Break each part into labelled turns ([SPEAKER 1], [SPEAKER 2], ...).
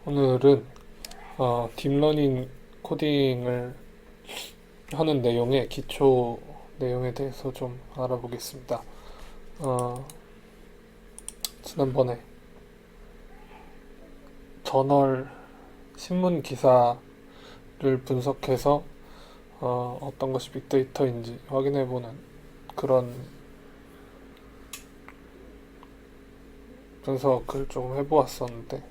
[SPEAKER 1] 오늘은 딥러닝 코딩을 하는 내용의 기초 내용에 대해서 좀 알아보겠습니다. 지난번에 저널 신문 기사를 분석해서 어떤 것이 빅데이터인지 확인해보는 그런 분석을 좀 해보았었는데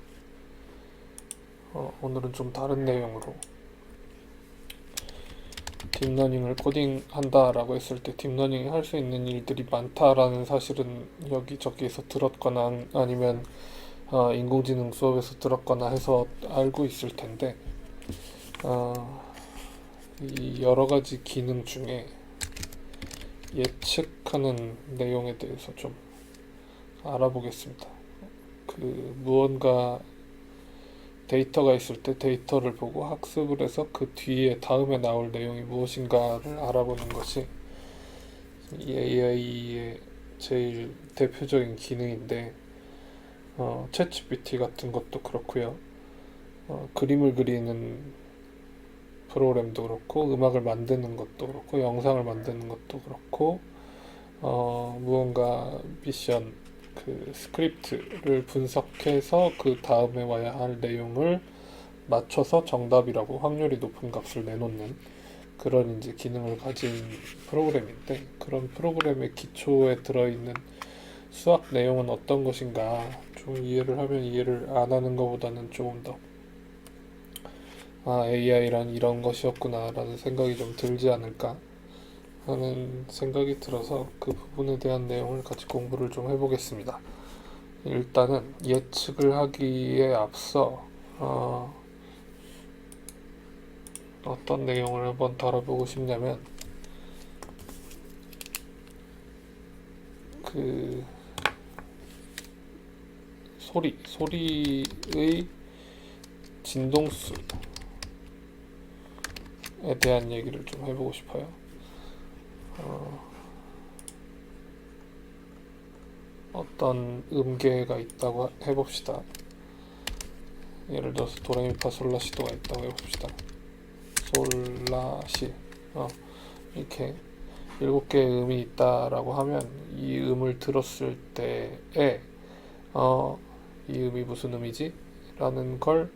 [SPEAKER 1] 오늘은 좀 다른 내용으로 딥러닝을 코딩한다라고 했을 때 딥러닝이 할 수 있는 일들이 많다라는 사실은 여기저기에서 들었거나 아니면 인공지능 수업에서 들었거나 해서 알고 있을 텐데 이 여러 가지 기능 중에 예측하는 내용에 대해서 좀 알아보겠습니다. 무언가 데이터가 있을 때 데이터를 보고 학습을 해서 그 뒤에 다음에 나올 내용이 무엇인가를 알아보는 것이 이 AI의 제일 대표적인 기능인데 챗GPT 같은 것도 그렇고요. 그림을 그리는 프로그램도 그렇고 음악을 만드는 것도 그렇고 영상을 만드는 것도 그렇고 무언가 미션 스크립트를 분석해서 그 다음에 와야 할 내용을 맞춰서 정답이라고 확률이 높은 값을 내놓는 그런 이제 기능을 가진 프로그램인데, 그런 프로그램의 기초에 들어있는 수학 내용은 어떤 것인가 좀 이해를 하면 이해를 안 하는 것보다는 조금 더 AI란 이런 것이었구나 라는 생각이 좀 들지 않을까 하는 생각이 들어서 그 부분에 대한 내용을 같이 공부를 좀 해보겠습니다. 일단은 예측을 하기에 앞서 어떤 내용을 한번 다뤄보고 싶냐면 소리의 진동수에 대한 얘기를 좀 해보고 싶어요. 어떤 음계가 있다고 해봅시다. 예를 들어서 도레미파솔라시도가 있다고 해봅시다. 솔라시 이렇게 7개의 음이 있다라고 하면 이 음을 들었을 때에 이 음이 무슨 음이지? 라는 걸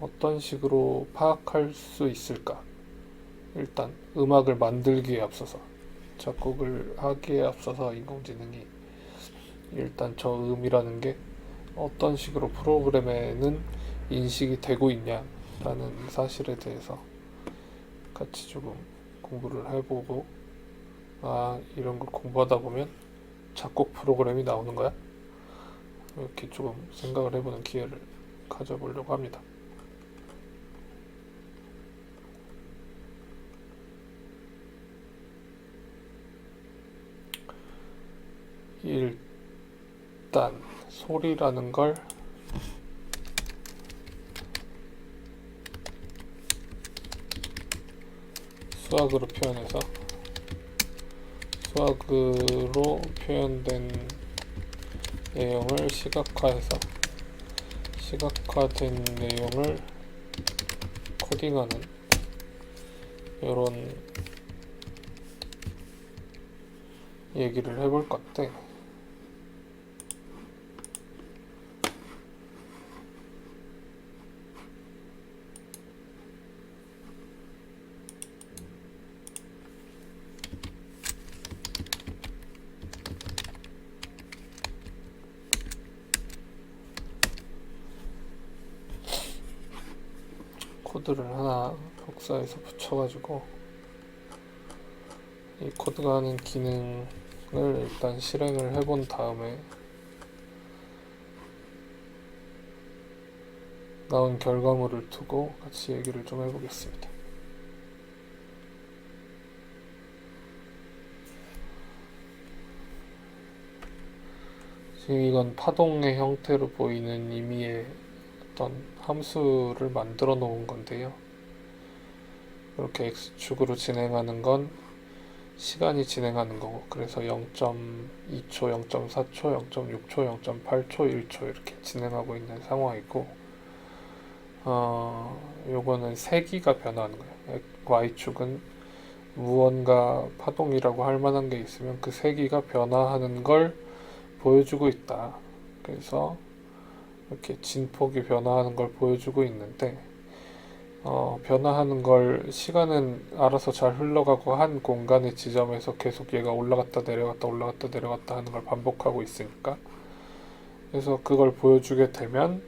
[SPEAKER 1] 어떤 식으로 파악할 수 있을까? 일단 음악을 만들기에 앞서서, 작곡을 하기에 앞서서 인공지능이 일단 저 음이라는 게 어떤 식으로 프로그램에는 인식이 되고 있냐라는 사실에 대해서 같이 조금 공부를 해보고, 이런 걸 공부하다 보면 작곡 프로그램이 나오는 거야? 이렇게 조금 생각을 해보는 기회를 가져보려고 합니다. 일단 소리라는 걸 수학으로 표현해서 수학으로 표현된 내용을 시각화해서 시각화된 내용을 코딩하는 이런 얘기를 해볼 건데, 코드를 하나 복사해서 붙여가지고 이 코드가 하는 기능을 일단 실행을 해본 다음에 나온 결과물을 두고 같이 얘기를 좀 해보겠습니다. 지금 이건 파동의 형태로 보이는 임의의 어떤 함수를 만들어 놓은 건데요. 이렇게 X축으로 진행하는 건 시간이 진행하는 거고, 그래서 0.2초, 0.4초, 0.6초, 0.8초, 1초 이렇게 진행하고 있는 상황이고, 요거는 세기가 변화하는 거예요. Y축은 무언가 파동이라고 할 만한 게 있으면 그 세기가 변화하는 걸 보여주고 있다. 그래서 이렇게 진폭이 변화하는 걸 보여주고 있는데, 변화하는 걸 시간은 알아서 잘 흘러가고 한 공간의 지점에서 계속 얘가 올라갔다 내려갔다 올라갔다 내려갔다 하는 걸 반복하고 있으니까, 그래서 그걸 보여주게 되면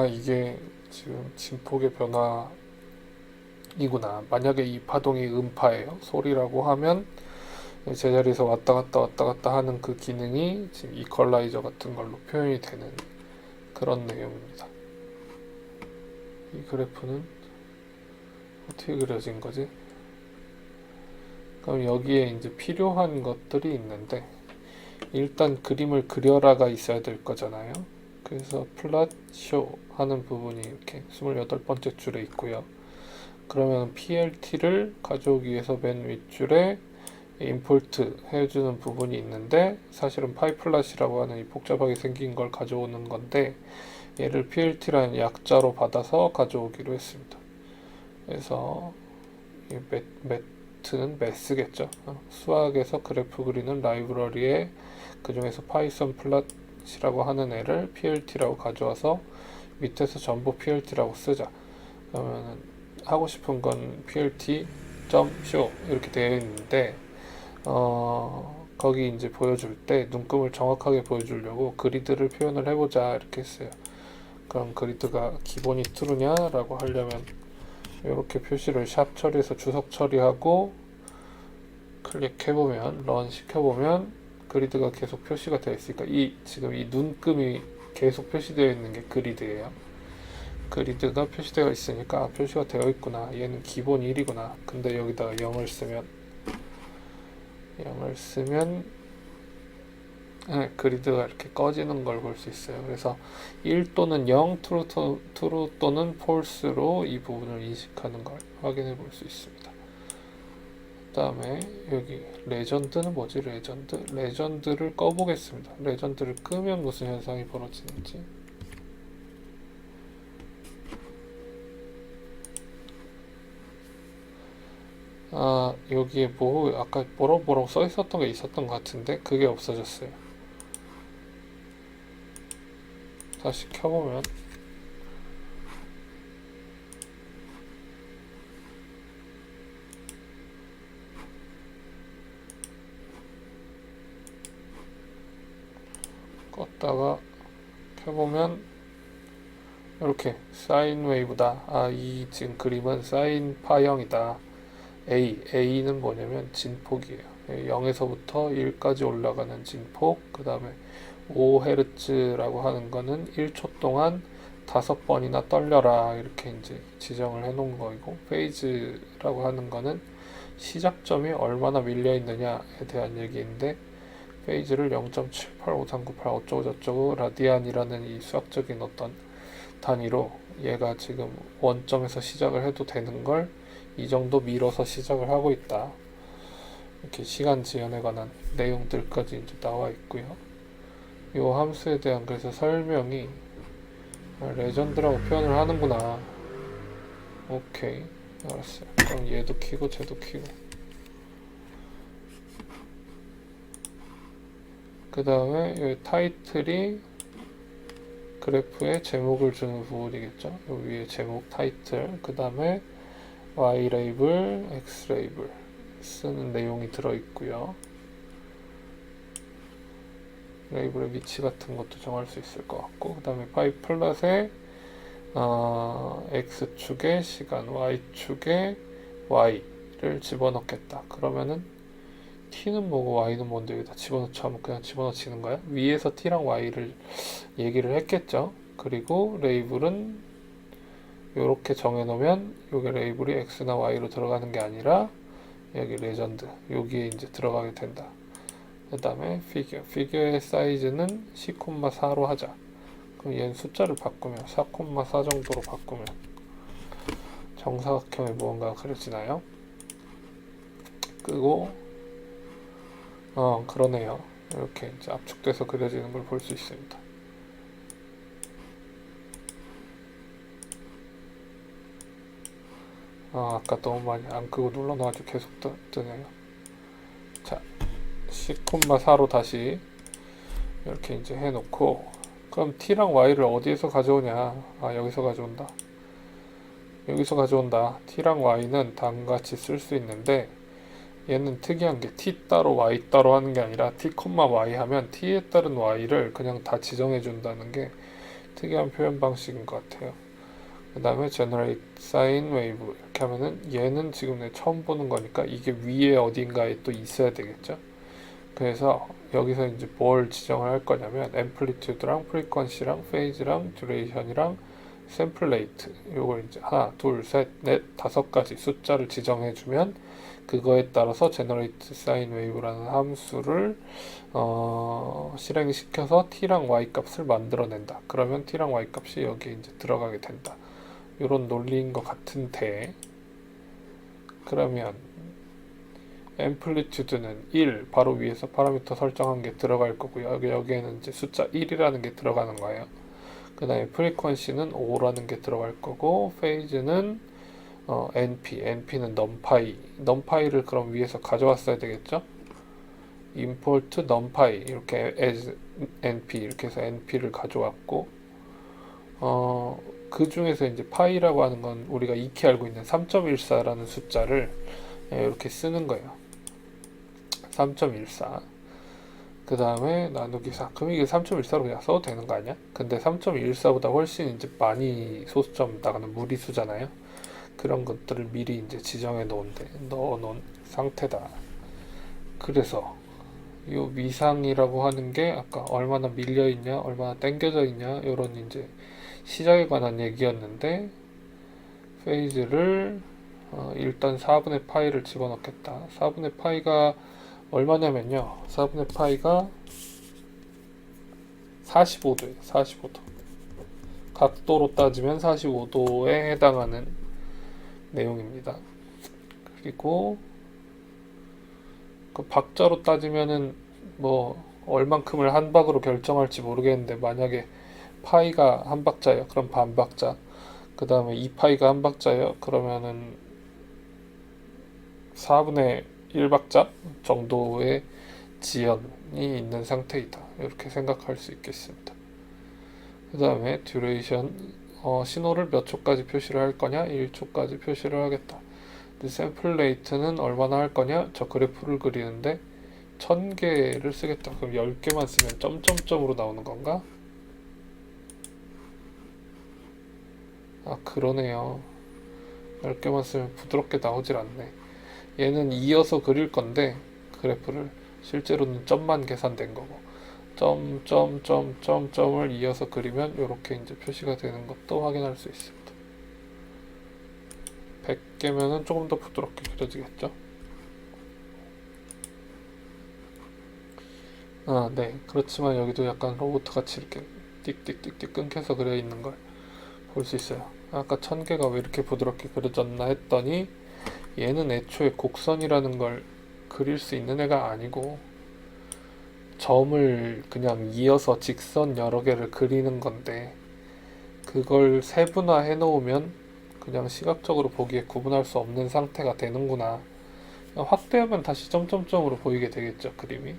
[SPEAKER 1] 이게 지금 진폭의 변화이구나. 만약에 이 파동이 음파예요. 소리라고 하면 제자리에서 왔다 갔다 하는 그 기능이 지금 이퀄라이저 같은 걸로 표현이 되는 그런 내용입니다. 이 그래프는 어떻게 그려진 거지? 그럼 여기에 이제 필요한 것들이 있는데, 일단 그림을 그려라가 있어야 될 거잖아요. 그래서 플롯 쇼 하는 부분이 이렇게 28번째 줄에 있고요. 그러면 PLT를 가져오기 위해서 맨 윗줄에 임포트 해주는 부분이 있는데, 사실은 파이플랏이라고 하는 이 복잡하게 생긴 걸 가져오는 건데, 얘를 PLT라는 약자로 받아서 가져오기로 했습니다. 그래서 이 매트는 매스겠죠. 수학에서 그래프 그리는 라이브러리에 그 중에서 파이썬 플롯이라고 하는 애를 PLT라고 가져와서 밑에서 전부 PLT라고 쓰자. 그러면 하고 싶은 건 PLT.show 이렇게 되어 있는데, 거기 이제 보여줄 때 눈금을 정확하게 보여주려고 그리드를 표현을 해보자 이렇게 했어요. 그럼 그리드가 기본이 true냐 라고 하려면 이렇게 표시를 샵 처리해서 주석 처리하고 클릭해보면 런 시켜보면 그리드가 계속 표시가 되어 있으니까 지금 이 눈금이 계속 표시되어 있는 게 그리드예요. 그리드가 표시되어 있으니까 표시가 되어 있구나, 얘는 기본 1이구나. 근데 여기다가 0을 쓰면 그리드가 이렇게 꺼지는 걸 볼 수 있어요. 그래서 1 또는 0, true 또는 false로 이 부분을 인식하는 걸 확인해 볼 수 있습니다. 그 다음에 여기 레전드는 뭐지? 레전드를 꺼보겠습니다. 레전드를 끄면 무슨 현상이 벌어지는지. 여기에 아까 뭐라고 써 있었던 게 있었던 것 같은데 그게 없어졌어요. 다시 켜보면 껐다가 켜보면 이렇게 사인 웨이브다. 이 지금 그림은 사인 파형이다. A는 뭐냐면 진폭이에요. 0에서부터 1까지 올라가는 진폭, 그 다음에 5Hz라고 하는 거는 1초 동안 5번이나 떨려라 이렇게 이제 지정을 해 놓은 거이고, 페이즈라고 하는 거는 시작점이 얼마나 밀려 있느냐에 대한 얘기인데, 페이즈를 0.785398 어쩌고저쩌고 라디안이라는 이 수학적인 어떤 단위로 얘가 지금 원점에서 시작을 해도 되는 걸 이 정도 밀어서 시작을 하고 있다. 이렇게 시간 지연에 관한 내용들까지 이제 나와 있고요. 이 함수에 대한 그래서 설명이 레전드라고 표현을 하는구나. 오케이, 알았어요. 그럼 얘도 키고 쟤도 키고. 그 다음에 이 타이틀이 그래프에 제목을 주는 부분이겠죠. 여기 위에 제목 타이틀, 그 다음에 Y 레이블, X 레이블 쓰는 내용이 들어있고요. 레이블의 위치 같은 것도 정할 수 있을 것 같고, 그 다음에 파이 플롯에 X축의 시간, Y축의 Y를 집어넣겠다. 그러면은 T는 뭐고 Y는 뭔데 여기다 집어넣자 하면 그냥 집어넣치는 거야? 위에서 T랑 Y를 얘기를 했겠죠. 그리고 레이블은 이렇게 정해놓으면 여기 레이블이 X나 Y로 들어가는 게 아니라 여기 레전드 여기에 이제 들어가게 된다. 그 다음에 피규어의 사이즈는 C,4로 하자. 그럼 얘는 숫자를 바꾸면 4,4 정도로 바꾸면 정사각형의 무언가가 그려지나요? 끄고 그러네요. 이렇게 이제 압축돼서 그려지는 걸 볼 수 있습니다. 아까 너무 많이 안 끄고 눌러놔가지고 계속 뜨네요. 자, 10,4로 다시 이렇게 이제 해놓고, 그럼 t랑 y를 어디에서 가져오냐? 여기서 가져온다. 여기서 가져온다. t랑 y는 다음같이 쓸 수 있는데, 얘는 특이한 게 t 따로 y 따로 하는 게 아니라 t, y 하면 t에 따른 y를 그냥 다 지정해 준다는 게 특이한 표현 방식인 것 같아요. 그 다음에 generate sine wave 이렇게 하면은 얘는 지금 내가 처음 보는 거니까 이게 위에 어딘가에 또 있어야 되겠죠. 그래서 여기서 이제 뭘 지정을 할 거냐면 amplitude랑 frequency랑 phase랑 duration이랑 sample rate, 요걸 이제 하나, 둘, 셋, 넷, 5가지 숫자를 지정해 주면 그거에 따라서 generate sine wave라는 함수를 실행시켜서 t랑 y 값을 만들어낸다. 그러면 t랑 y 값이 여기에 이제 들어가게 된다. 이런 논리인 것 같은데, 그러면 앰플리튜드는 1, 바로 위에서 파라미터 설정한 게 들어갈 거고요. 여기에는 이제 숫자 1이라는 게 들어가는 거예요. 그 다음에 프리퀀시는 5라는 게 들어갈 거고, 페이즈는 np는 numpy를 그럼 위에서 가져왔어야 되겠죠. import numpy 이렇게 as np 이렇게 해서 np를 가져왔고, 그 중에서 이제 파이라고 하는 건 우리가 익히 알고 있는 3.14라는 숫자를 이렇게 쓰는 거예요. 3.14. 그 다음에 나누기 4. 그럼 이게 3.14로 그냥 써도 되는 거 아니야? 근데 3.14보다 훨씬 이제 많이 소수점 나가는 무리수잖아요. 그런 것들을 미리 이제 지정해 넣어놓은 상태다. 그래서 이 위상이라고 하는 게 아까 얼마나 밀려 있냐, 얼마나 당겨져 있냐, 이런 이제 시작에 관한 얘기였는데, 페이즈를 일단 4분의 파이를 집어넣겠다. 4분의 파이가 얼마냐면요, 4분의 파이가 45도예요. 45도. 각도로 따지면 45도에 해당하는 내용입니다. 그리고 그 박자로 따지면은 뭐 얼만큼을 한 박으로 결정할지 모르겠는데, 만약에 파이가 한 박자예요. 그럼 반 박자. 그 다음에 2파이가 한 박자예요. 그러면은 4분의 1박자 정도의 지연이 있는 상태이다. 이렇게 생각할 수 있겠습니다. 그 다음에 듀레이션, 신호를 몇 초까지 표시를 할 거냐? 1초까지 표시를 하겠다. 샘플 레이트는 얼마나 할 거냐? 저 그래프를 그리는데 1000개를 쓰겠다. 그럼 10개만 쓰면 점점점으로 나오는 건가? 그러네요. 10개만 쓰면 부드럽게 나오질 않네. 얘는 이어서 그릴 건데 그래프를 실제로는 점만 계산된 거고, 점을 이어서 그리면 이렇게 이제 표시가 되는 것도 확인할 수 있습니다. 100개면은 조금 더 부드럽게 그려지겠죠. 네. 그렇지만 여기도 약간 로봇 같이 이렇게 띡띡띡띡 끊겨서 그려 있는 걸 볼 수 있어요. 아까 1000개가 왜 이렇게 부드럽게 그려졌나 했더니, 얘는 애초에 곡선이라는 걸 그릴 수 있는 애가 아니고 점을 그냥 이어서 직선 여러 개를 그리는 건데, 그걸 세분화 해 놓으면 그냥 시각적으로 보기에 구분할 수 없는 상태가 되는구나. 확대하면 다시 점점점으로 보이게 되겠죠, 그림이.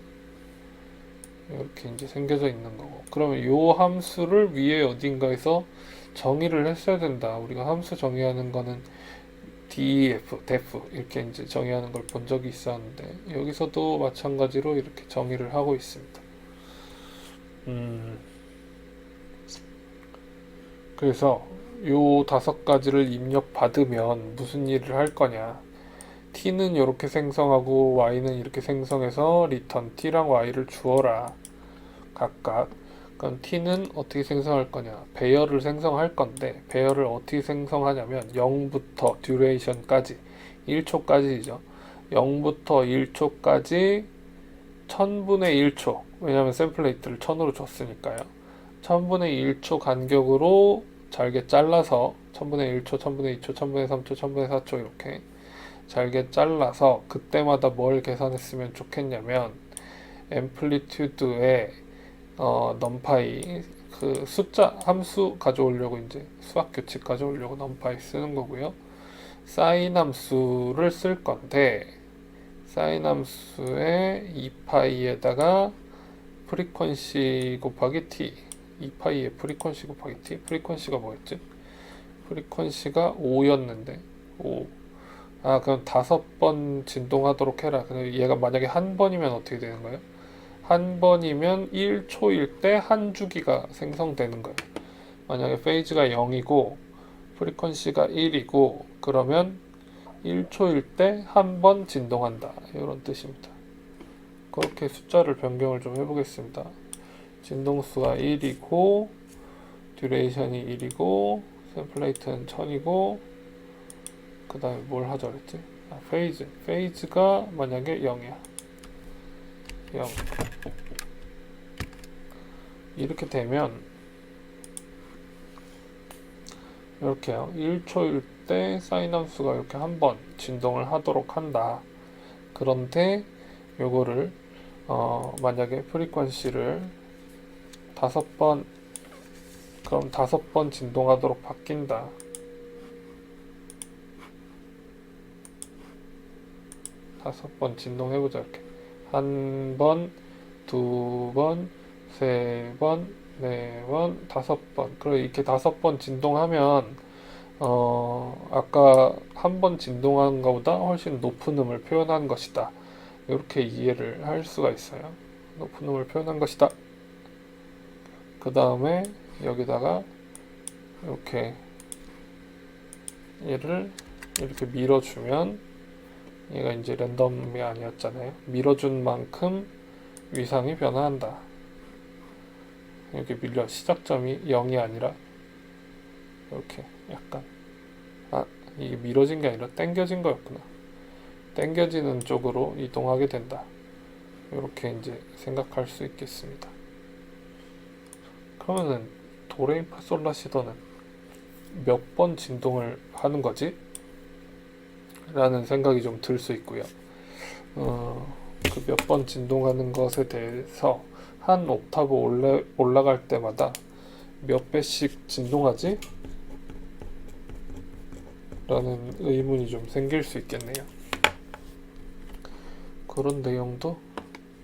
[SPEAKER 1] 이렇게 이제 생겨져 있는 거고. 그러면 이 함수를 위에 어딘가에서 정의를 했어야 된다. 우리가 함수 정의하는 거는 def 이렇게 이제 정의하는 걸 본 적이 있었는데, 여기서도 마찬가지로 이렇게 정의를 하고 있습니다. 그래서 요 5가지를 입력받으면 무슨 일을 할 거냐? t는 이렇게 생성하고 y는 이렇게 생성해서 리턴 t랑 y를 주어라, 각각. 그럼 t는 어떻게 생성할 거냐? 배열을 생성할 건데, 배열을 어떻게 생성하냐면 0부터 duration까지 1초까지죠. 0부터 1초까지 1000분의 1초, 왜냐면 샘플레이트를 1000으로 줬으니까요. 1000분의 1초 간격으로 잘게 잘라서 1000분의 1초, 1000분의 2초, 1000분의 3초, 1000분의 4초 이렇게 잘게 잘라서, 그때마다 뭘 계산했으면 좋겠냐면 앰플리튜드에 numpy, 그 숫자 함수 가져오려고 이제 수학 규칙 가져오려고 numpy 쓰는 거고요. 사인 함수를 쓸 건데 사인 함수의 2파이에다가 프리퀀시 곱하기 t 2파이에 프리퀀시 곱하기 t 프리퀀시가 뭐였지? 프리퀀시가 5였는데 5 그럼 5번 진동하도록 해라. 근데 얘가 만약에 한 번이면 어떻게 되는 거예요? 한 번이면 1초일 때 한 주기가 생성되는 거예요. 만약에 페이즈가 0이고 프리퀀시가 1이고 그러면 1초일 때 한 번 진동한다. 이런 뜻입니다. 그렇게 숫자를 변경을 좀 해보겠습니다. 진동수가 1이고 듀레이션이 1이고 샘플레이트는 1000이고 그 다음에 뭘 하자 그랬지? 페이즈가 만약에 0이야. 0 이렇게 되면 이렇게요. 1초일 때 사인 함수가 이렇게 한 번 진동을 하도록 한다. 그런데 요거를 만약에 프리퀀시를 5번 그럼 5번 진동하도록 바뀐다. 5번 진동해보자. 이렇게 1번, 2번, 3번, 4번, 5번. 그리고 이렇게 5번 진동하면 아까 한 번 진동한 것보다 훨씬 높은 음을 표현한 것이다. 이렇게 이해를 할 수가 있어요. 높은 음을 표현한 것이다. 그 다음에 여기다가 이렇게 얘를 이렇게 밀어주면 얘가 이제 랜덤이 아니었잖아요. 밀어준 만큼 위상이 변화한다. 이렇게 밀려 시작점이 0이 아니라 이렇게 약간 이게 밀어진 게 아니라 당겨진 거였구나. 당겨지는 쪽으로 이동하게 된다. 이렇게 이제 생각할 수 있겠습니다. 그러면은 도레미파솔라시도는 몇 번 진동을 하는 거지? 라는 생각이 좀 들 수 있고요. 그 몇 번 진동하는 것에 대해서 한 옥타브 올라갈 때마다 몇 배씩 진동하지? 라는 의문이 좀 생길 수 있겠네요. 그런 내용도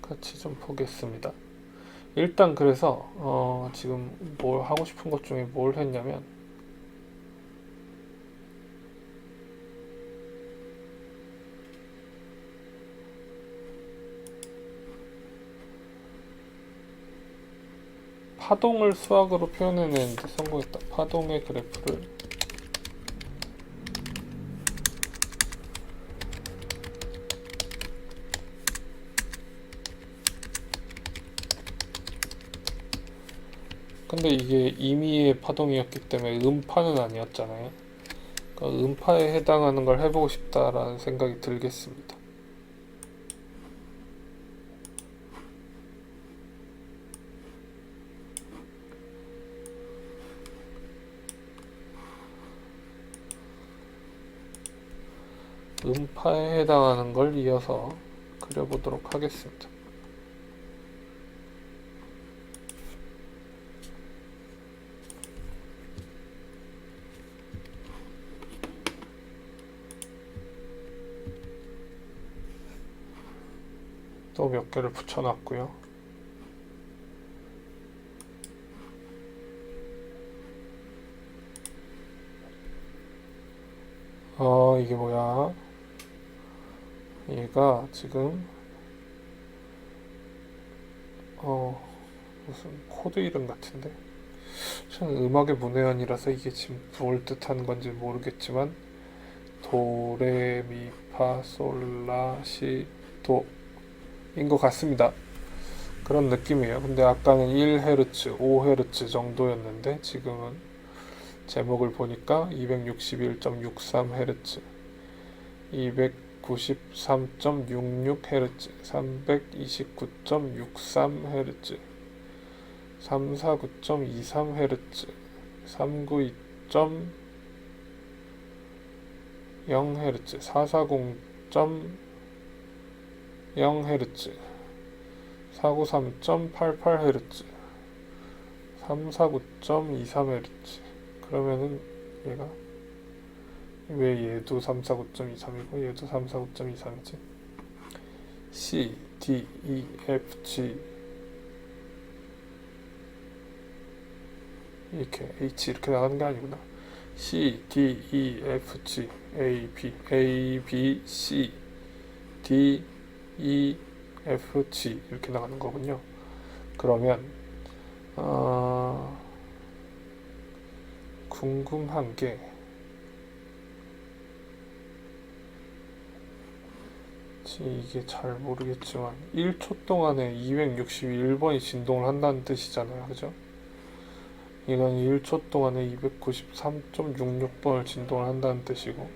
[SPEAKER 1] 같이 좀 보겠습니다. 일단 그래서 지금 뭘 하고 싶은 것 중에 뭘 했냐면 파동을 수학으로 표현해내는데 성공했다. 파동의 그래프를 근데 이게 임의의 파동이었기 때문에 음파는 아니었잖아요. 그러니까 음파에 해당하는 걸 해보고 싶다라는 생각이 들겠습니다. 음파에 해당하는 걸 이어서 그려보도록 하겠습니다. 또 몇 개를 붙여놨고요. 이게 뭐야? 얘가 지금 무슨 코드 이름 같은데? 저는 음악의 문외한이라서 이게 지금 뭘 뜻하는 건지 모르겠지만 도레미파솔라시도 인 것 같습니다. 그런 느낌이에요. 근데 아까는 1Hz, 5Hz 정도였는데 지금은 제목을 보니까 261.63Hz, 293.66Hz, 329.63Hz, 349.23Hz, 392.0Hz, 440.0Hz, 493.88Hz, 349.23Hz. 그러면은 얘가 왜 얘도 349.23이고 얘도 349.23이지? C, D, E, F, G 이렇게 H 이렇게 나가는 게 아니구나. C, D, E, F, G, A, B, C, D, E, F, G 이렇게 나가는 거군요. 그러면 궁금한 게 이게 잘 모르겠지만 1초 동안에 261번이 진동을 한다는 뜻이잖아요. 그죠? 이건 1초 동안에 293.66번을 진동을 한다는 뜻이고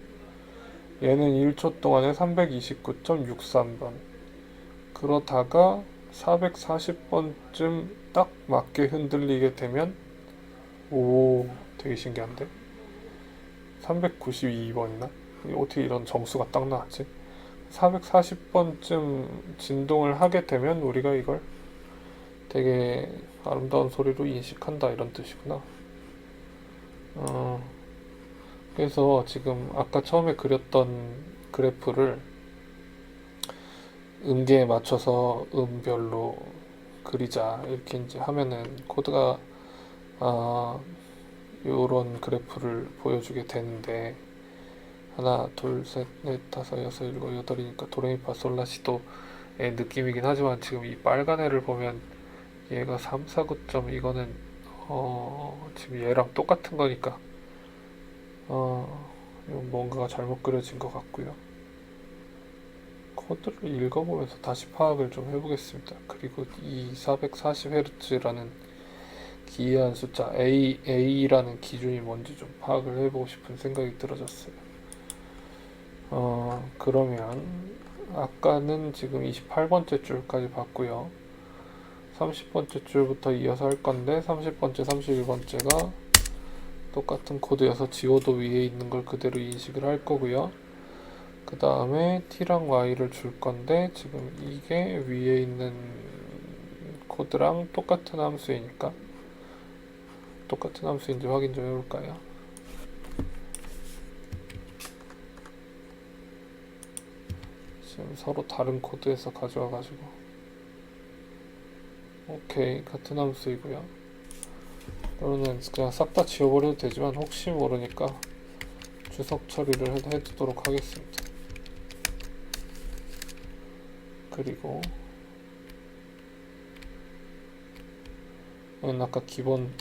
[SPEAKER 1] 얘는 1초 동안에 329.63번 그러다가 440번쯤 딱 맞게 흔들리게 되면 오 되게 신기한데 392번이나 어떻게 이런 정수가 딱 나왔지? 440번쯤 진동을 하게 되면 우리가 이걸 되게 아름다운 소리로 인식한다 이런 뜻이구나. 그래서 지금 아까 처음에 그렸던 그래프를 음계에 맞춰서 음별로 그리자 이렇게 이제 하면은 코드가 요런 그래프를 보여주게 되는데 하나 둘셋넷 다섯 여섯 일곱 여덟이니까 도레미파솔라시도의 느낌이긴 하지만 지금 이 빨간 애를 보면 얘가 349점 이거는 지금 얘랑 똑같은 거니까 이건 뭔가가 잘못 그려진 것 같고요. 코드를 읽어보면서 다시 파악을 좀 해보겠습니다. 그리고 이 440Hz라는 기이한 숫자 A라는 기준이 뭔지 좀 파악을 해보고 싶은 생각이 들어졌어요. 그러면 아까는 지금 28번째 줄까지 봤고요. 30번째 줄부터 이어서 할 건데 30번째, 31번째가 똑같은 코드여서 지오도 위에 있는 걸 그대로 인식을 할 거고요. 그 다음에 t랑 y를 줄 건데 지금 이게 위에 있는 코드랑 똑같은 함수이니까 똑같은 함수인지 확인 좀 해볼까요? 지금 서로 다른 코드에서 가져와 가지고 오케이 같은 함수이고요. 그러면 그냥 싹 다 지워버려도 되지만 혹시 모르니까 주석 처리를 해두도록 하겠습니다. 그리고 이건 아까 기본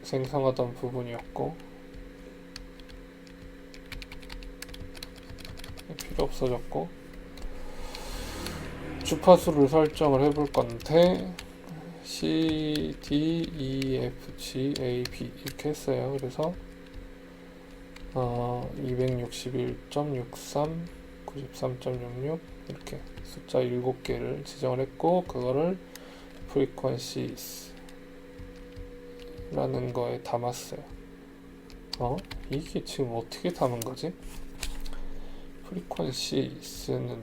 [SPEAKER 1] 생성하던 부분이었고 필요 없어졌고 주파수를 설정을 해볼 건데 C, D, E, F, G, A, B 이렇게 했어요. 그래서 261.63, 93.66 이렇게 숫자 7개를 지정을 했고 그거를 frequencies 라는 거에 담았어요. 이게 지금 어떻게 담은 거지? frequencies는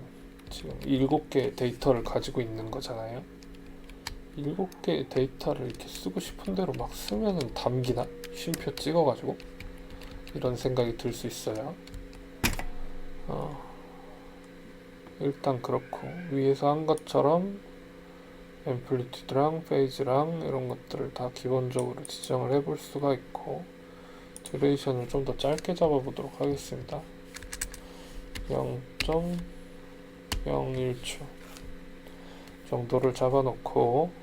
[SPEAKER 1] 지금 7개의 데이터를 가지고 있는 거잖아요. 7개의 데이터를 이렇게 쓰고 싶은 대로 막 쓰면은 담기나? 쉼표 찍어가지고 이런 생각이 들 수 있어요. 일단 그렇고 위에서 한 것처럼 앰플리튜드랑 페이즈랑 이런 것들을 다 기본적으로 지정을 해볼 수가 있고 듀레이션을 좀 더 짧게 잡아보도록 하겠습니다. 0.01초 정도를 잡아놓고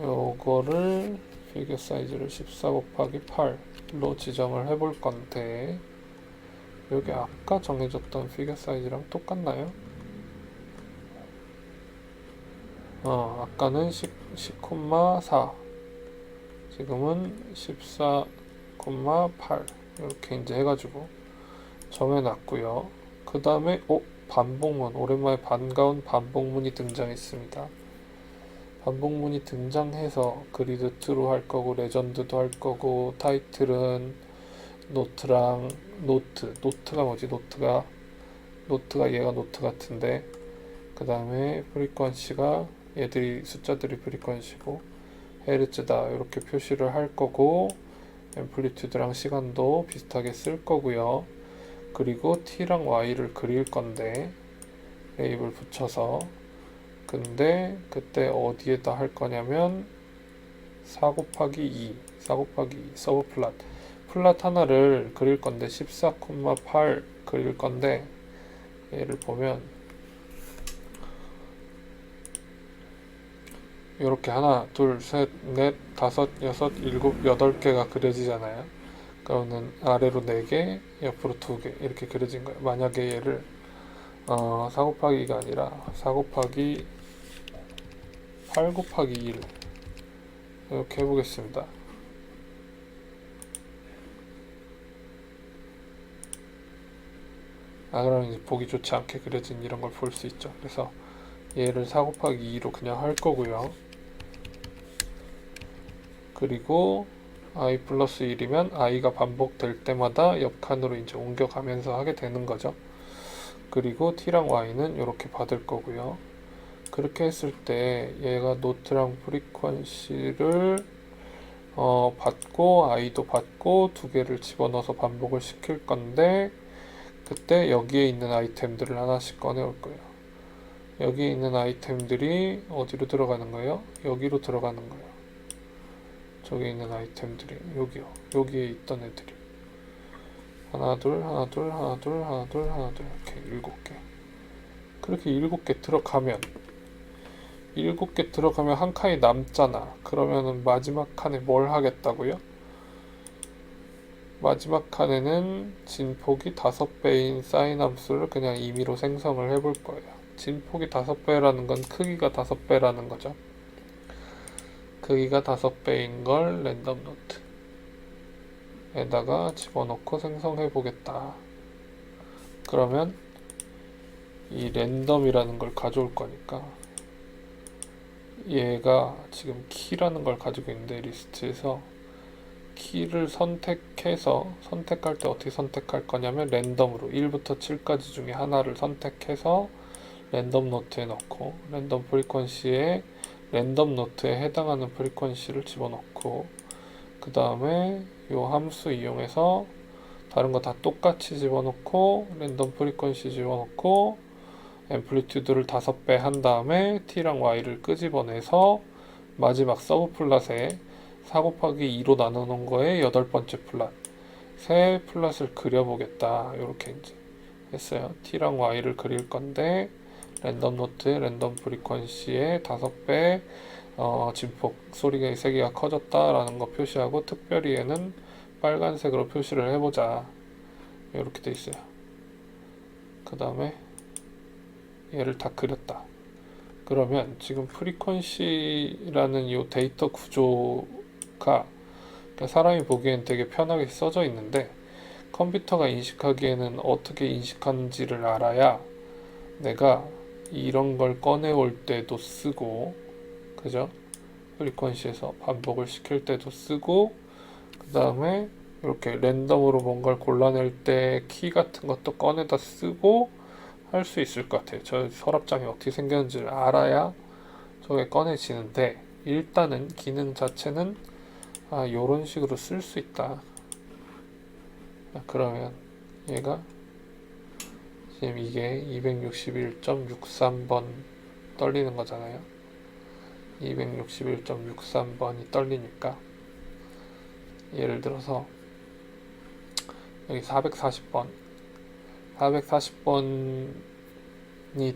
[SPEAKER 1] 요거를 피규어 사이즈를 14 곱하기 8로 지정을 해볼 건데 여기 아까 정해졌던 피규어 사이즈랑 똑같나요? 아까는 10,4 지금은 14,8 이렇게 이제 해가지고 정해놨고요. 그 다음에 반복문 오랜만에 반가운 반복문이 등장했습니다. 반복문이 등장해서 그리드 2로 할 거고 레전드도 할 거고 타이틀은 노트랑 노트가 뭐지? 노트가 얘가 노트 같은데 그 다음에 프리퀀시가 얘들이 숫자들이 프리퀀시고 헤르츠다 이렇게 표시를 할 거고 앰플리튜드랑 시간도 비슷하게 쓸 거고요. 그리고 t랑 y를 그릴 건데 레이블 붙여서, 근데 그때 어디에다 할 거냐면 4 곱하기 2, 4 곱하기 2 서브 플랫 하나를 그릴 건데 14,8 그릴 건데, 얘를 보면 이렇게 하나, 둘, 셋, 넷, 다섯, 여섯, 일곱, 여덟 개가 그려지잖아요. 그러면 아래로 4개, 옆으로 2개 이렇게 그려진 거예요. 만약에 얘를 4 곱하기가 아니라 4 곱하기 8 곱하기 1 이렇게 해보겠습니다. 그러면 이제 보기 좋지 않게 그려진 이런 걸 볼 수 있죠. 그래서 얘를 4 곱하기 2로 그냥 할 거고요. 그리고 i 플러스 1이면 i가 반복될 때마다 옆 칸으로 이제 옮겨가면서 하게 되는 거죠. 그리고 t랑 y는 이렇게 받을 거고요. 그렇게 했을 때 얘가 노트랑 프리퀀시를 받고 i도 받고 2개를 집어넣어서 반복을 시킬 건데, 그때 여기에 있는 아이템들을 하나씩 꺼내올 거예요. 여기에 있는 아이템들이 어디로 들어가는 거예요? 여기로 들어가는 거예요. 저기 있는 아이템들이 여기요. 여기에 있던 애들이 하나 둘 하나 둘 하나 둘 하나 둘 하나 둘 이렇게 7개. 그렇게 7개 들어가면 한 칸이 남잖아. 그러면은 마지막 칸에 뭘 하겠다고요? 마지막 칸에는 진폭이 5배인 사인 함수를 그냥 임의로 생성을 해볼 거예요. 진폭이 5배라는 건 크기가 5배라는 거죠. 크기가 5배인 걸 랜덤 노트에다가 집어넣고 생성해 보겠다. 그러면 이 랜덤이라는 걸 가져올 거니까, 얘가 지금 키라는 걸 가지고 있는데 리스트에서 키를 선택해서, 선택할 때 어떻게 선택할 거냐면 랜덤으로 1부터 7까지 중에 하나를 선택해서 랜덤 노트에 넣고, 랜덤 프리퀀시에 랜덤 노트에 해당하는 프리퀀시를 집어넣고, 그 다음에 이 함수 이용해서 다른 거 다 똑같이 집어넣고 랜덤 프리퀀시 집어넣고 앰플리튜드를 5배 한 다음에 t랑 y를 끄집어내서 마지막 서브 플랫에 4 곱하기 2로 나눠 놓은 거에 8번째 플랫, 새 플랫을 그려보겠다. 이렇게 이제 했어요. t랑 y를 그릴 건데 랜덤 노트에 랜덤 프리퀀시에 5배 진폭 소리가 3개가 커졌다 라는 거 표시하고, 특별히 얘는 빨간색으로 표시를 해보자. 이렇게 돼 있어요. 그 다음에 얘를 다 그렸다. 그러면 지금 프리퀀시라는 이 데이터 구조가 사람이 보기엔 되게 편하게 써져 있는데, 컴퓨터가 인식하기에는 어떻게 인식하는지를 알아야 내가 이런 걸 꺼내올 때도 쓰고, 그죠? 프리퀀시에서 반복을 시킬 때도 쓰고, 그 다음에 이렇게 랜덤으로 뭔가를 골라낼 때 키 같은 것도 꺼내다 쓰고 할 수 있을 것 같아요. 저 서랍장이 어떻게 생겼는지를 알아야 저게 꺼내지는데, 일단은 기능 자체는 요런 식으로 쓸 수 있다. 그러면 얘가 지금 이게 261.63번 떨리는 거잖아요. 261.63번이 떨리니까 예를 들어서 여기 440번이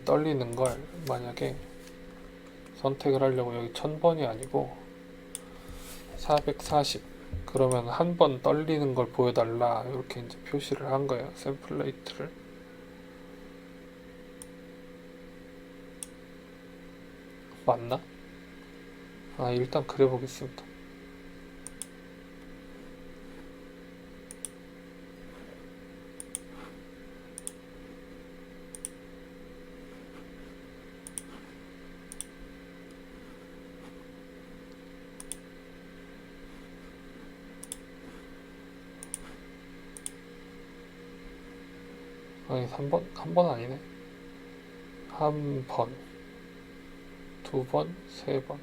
[SPEAKER 1] 떨리는 걸 만약에 선택을 하려고, 여기 1000번이 아니고 440, 그러면 한 번 떨리는 걸 보여달라 이렇게 이제 표시를 한 거예요. 샘플레이트를. 맞나? 일단 그려보겠습니다. 아니, 3번? 한 번 아니네. 한 번, 2번, 3번.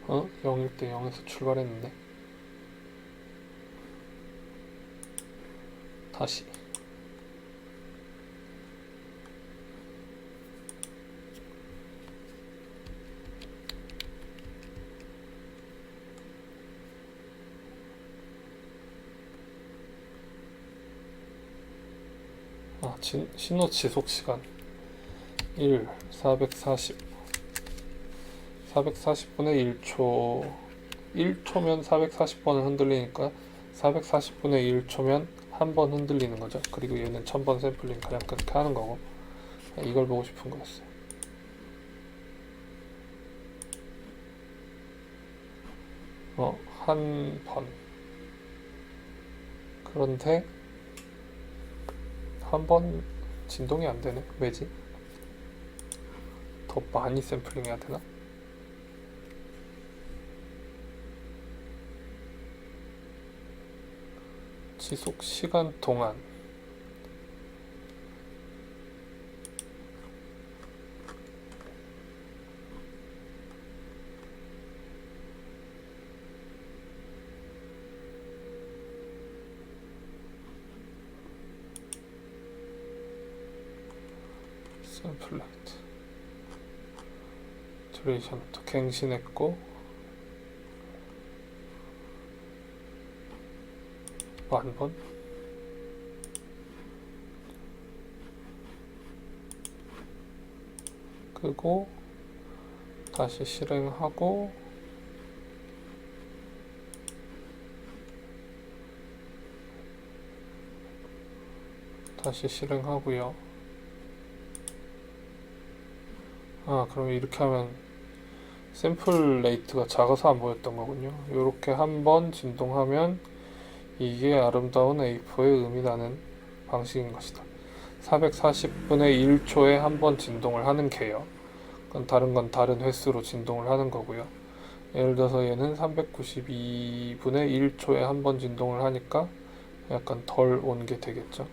[SPEAKER 1] 어? 0일 때 0에서 출발했는데. 다시 신호 지속 시간 440분의 1초 1초면 440번을 흔들리니까 440분의 1초면 한 번 흔들리는 거죠. 그리고 얘는 1000번 샘플링 그냥 그렇게 하는 거고, 이걸 보고 싶은 거였어요. 한 번. 그런데 한 번 진동이 안 되네. 왜지? 더 많이 샘플링 해야 되나? 지속 시간 동안 샘플레이트 듀레이션부터 갱신했고, 만번 끄고 다시 실행하고, 다시 실행하고요. 그럼 이렇게 하면 샘플 레이트가 작아서 안 보였던 거군요. 이렇게 한번 진동하면 이게 아름다운 A4의 음이 나는 방식인 것이다. 440분의 1초에 한 번 진동을 하는 개요. 다른 건 다른 횟수로 진동을 하는 거고요. 예를 들어서 얘는 392분의 1초에 한 번 진동을 하니까 약간 덜 온 게 되겠죠.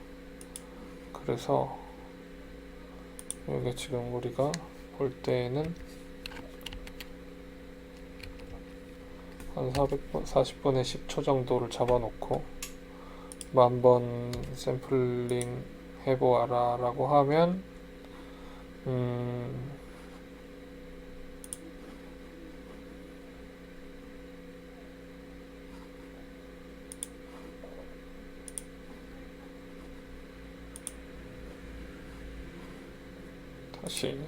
[SPEAKER 1] 그래서 여기 지금 우리가 볼 때에는 한 440분의 10초 정도를 잡아놓고 만번 샘플링 해보아라 라고 하면 다시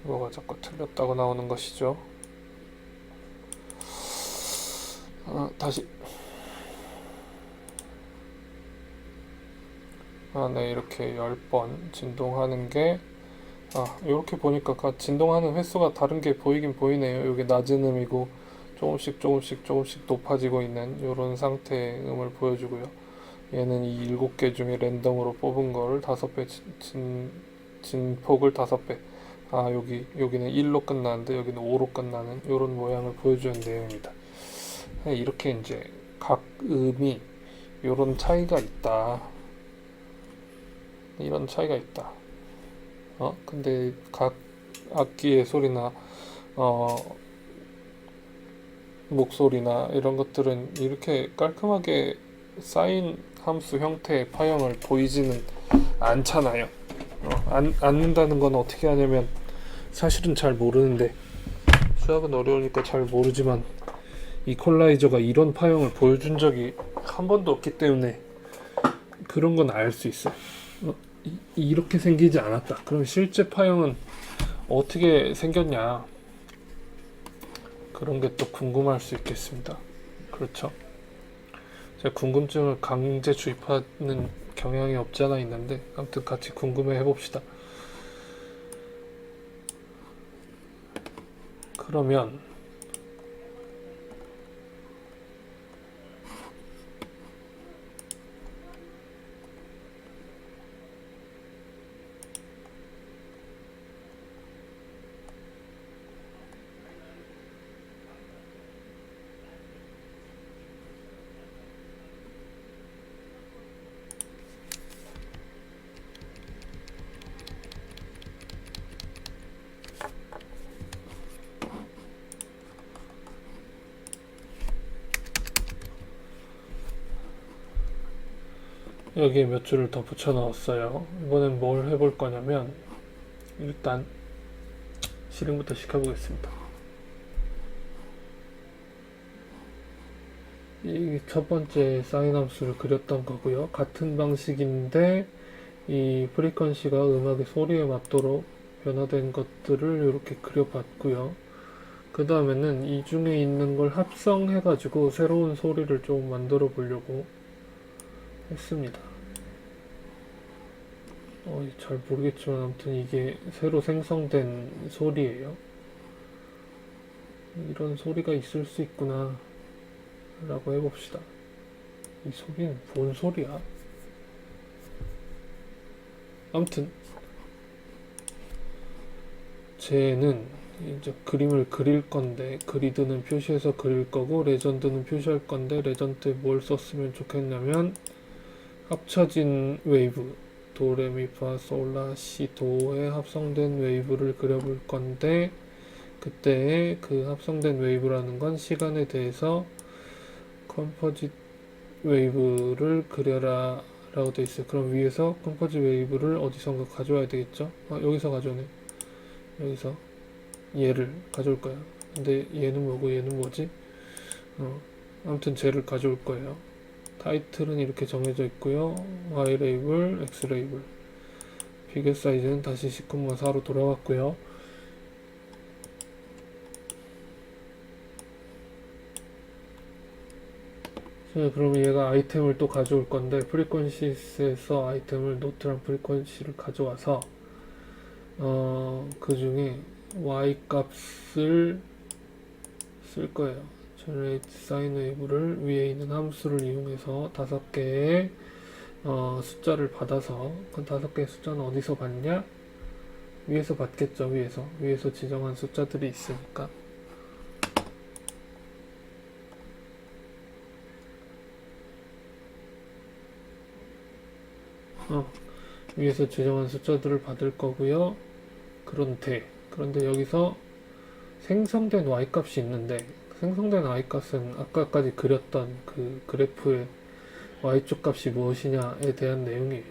[SPEAKER 1] 뭐가 자꾸 틀렸다고 나오는 것이죠. 다시 네, 이렇게 10번 진동하는 게 이렇게 보니까 진동하는 횟수가 다른 게 보이긴 보이네요. 이게 낮은 음이고 조금씩 높아지고 있는 이런 상태의 음을 보여주고요. 얘는 이 7개 중에 랜덤으로 뽑은 거를 5배 진폭을 5배. 여기는 1로 끝나는데 여기는 5로 끝나는 이런 모양을 보여주는 내용입니다. 이렇게 이제 각 음이 이런 차이가 있다. 이런 차이가 있다. 근데 각 악기의 소리나 목소리나 이런 것들은 이렇게 깔끔하게 쌓인 함수 형태의 파형을 보이지는 않잖아요. 않는다는 건 어떻게 하냐면, 사실은 잘 모르는데, 수학은 어려우니까 잘 모르지만 이퀄라이저가 이런 파형을 보여준 적이 한 번도 없기 때문에 그런 건 알 수 있어요. 이렇게 생기지 않았다. 그럼 실제 파형은 어떻게 생겼냐, 그런 게 또 궁금할 수 있겠습니다. 그렇죠? 제가 궁금증을 강제 주입하는 경향이 없지 않아 있는데, 아무튼 같이 궁금해 해봅시다. 그러면 여기에 몇 줄을 더 붙여 넣었어요. 이번엔 뭘 해볼 거냐면 일단 실행부터 시켜보겠습니다. 이 첫 번째 사인 함수를 그렸던 거고요. 같은 방식인데 이 프리퀀시가 음악의 소리에 맞도록 변화된 것들을 이렇게 그려봤고요. 그 다음에는 이 중에 있는 걸 합성해 가지고 새로운 소리를 좀 만들어 보려고 했습니다. 잘 모르겠지만 아무튼 이게 새로 생성된 소리예요. 이런 소리가 있을 수 있구나 라고 해봅시다. 이 소리는 뭔 소리야? 아무튼 쟤는 이제 그림을 그릴 건데 그리드는 표시해서 그릴 거고 레전드는 표시할 건데 레전드에 뭘 썼으면 좋겠냐면 합쳐진 웨이브 도레미파솔라시 도에 합성된 웨이브를 그려볼 건데 그때 그 합성된 웨이브라는 건 시간에 대해서 컴포짓 웨이브를 그려라 라고 되어 있어요. 그럼 위에서 컴포짓 웨이브를 어디선가 가져와야 되겠죠? 여기서 가져오네. 여기서 얘를 가져올 거야. 근데 얘는 뭐고 얘는 뭐지? 아무튼 쟤를 가져올 거예요. 타이틀은 이렇게 정해져 있고요. Y 레이블, X 레이블. 비교 사이즈는 다시 10,4로 돌아왔고요. 자, 그러면 얘가 아이템을 또 가져올 건데 프리퀀시스에서 아이템을 노트랑 프리퀀시를 가져와서 그 중에 Y 값을 쓸 거예요. generate sine wave를 위에 있는 함수를 이용해서 5개의 숫자를 받아서 그 5개의 숫자는 어디서 받냐? 위에서 받겠죠. 위에서 지정한 숫자들이 있으니까. 위에서 지정한 숫자들을 받을 거고요. 그런데 여기서 생성된 y값이 있는데 생성된 y값은 아까까지 그렸던 그 그래프의 y쪽 값이 무엇이냐에 대한 내용이에요.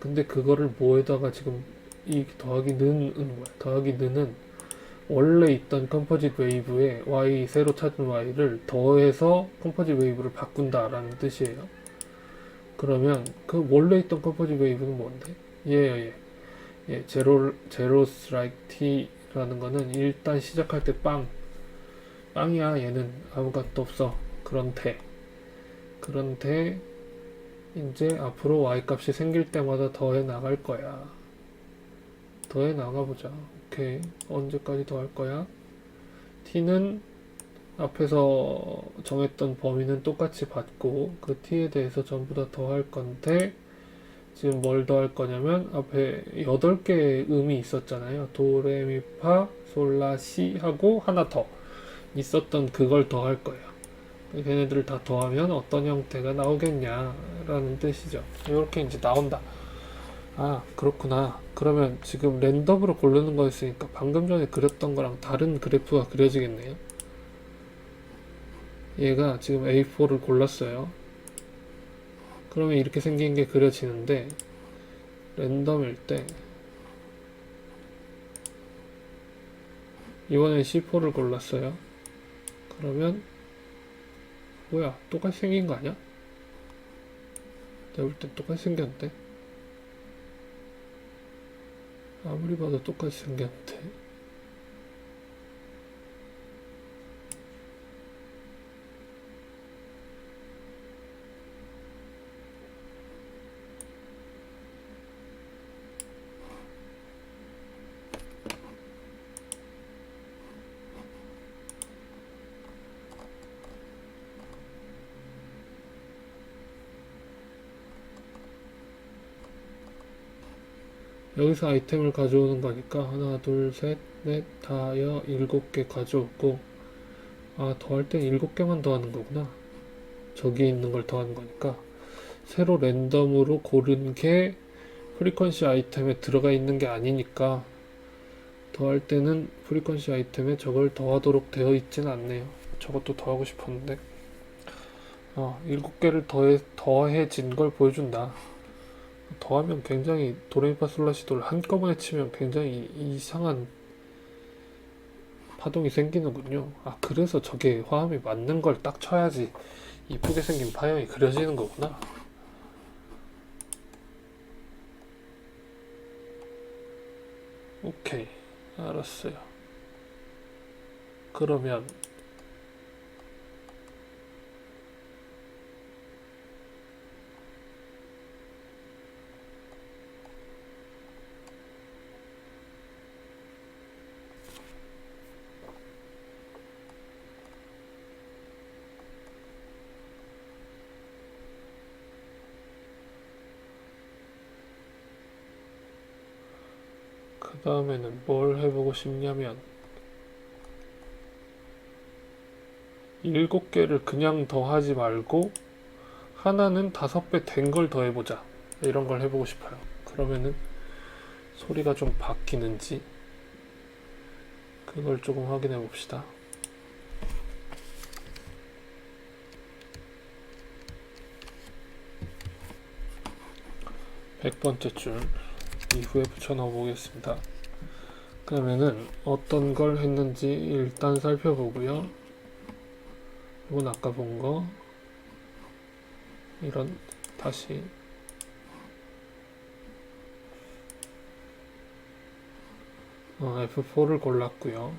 [SPEAKER 1] 근데 그거를 뭐에다가 지금 이 더하기 는은 뭐야? 더하기 는은 원래 있던 컴포짓 웨이브에 y 새로 찾은 y를 더해서 컴포짓 웨이브를 바꾼다라는 뜻이에요. 그러면 그 원래 있던 컴포짓 웨이브는 뭔데? 얘예요. 얘. 제로스 like t라는 거는 일단 시작할 때 빵이야. 얘는 아무것도 없어. 그런데 이제 앞으로 y 값이 생길 때마다 더해 나갈 거야. 더해 나가보자. 오케이. 언제까지 더할 거야? t는 앞에서 정했던 범위는 똑같이 받고 그 t에 대해서 전부 다 더할 건데 지금 뭘 더할 거냐면 앞에 8개의 음이 있었잖아요. 도레미파 솔라시 하고 하나 더 있었던 그걸 더할 거예요. 걔네들을 다 더하면 어떤 형태가 나오겠냐 라는 뜻이죠. 이렇게 이제 나온다. 그렇구나. 그러면 지금 랜덤으로 고르는 거였으니까 방금 전에 그렸던 거랑 다른 그래프가 그려지겠네요. 얘가 지금 A4를 골랐어요. 그러면 이렇게 생긴 게 그려지는데 랜덤일 때 이번엔 C4를 골랐어요. 그러면 뭐야, 똑같이 생긴 거 아니야? 내가 볼 땐 똑같이 생겼는데 아무리 봐도 똑같이 생겼는데 여기서 아이템을 가져오는 거니까 하나 둘 셋 넷 다여 7개 가져오고 더할 땐 7개만 더하는 거구나. 저기 있는 걸 더하는 거니까 새로 랜덤으로 고른 게 프리퀀시 아이템에 들어가 있는 게 아니니까 더할 때는 프리퀀시 아이템에 저걸 더하도록 되어 있진 않네요. 저것도 더하고 싶었는데 7개를 더해진 걸 보여준다. 더하면 굉장히 도레미파솔라시도를 한꺼번에 치면 굉장히 이상한 파동이 생기는군요. 그래서 저게 화음이 맞는 걸 딱 쳐야지 이쁘게 생긴 파형이 그려지는 거구나. 오케이, 알았어요. 그러면 그 다음에는 뭘 해보고 싶냐면 7개를 그냥 더하지 말고 하나는 5배 된 걸 더해보자, 이런 걸 해보고 싶어요. 그러면은 소리가 좀 바뀌는지 그걸 조금 확인해 봅시다. 100번째 줄 이후에 붙여넣어 보겠습니다. 그러면은 어떤 걸 했는지 일단 살펴보고요. 이건 아까 본 거, 이런, 다시 F4를 골랐고요.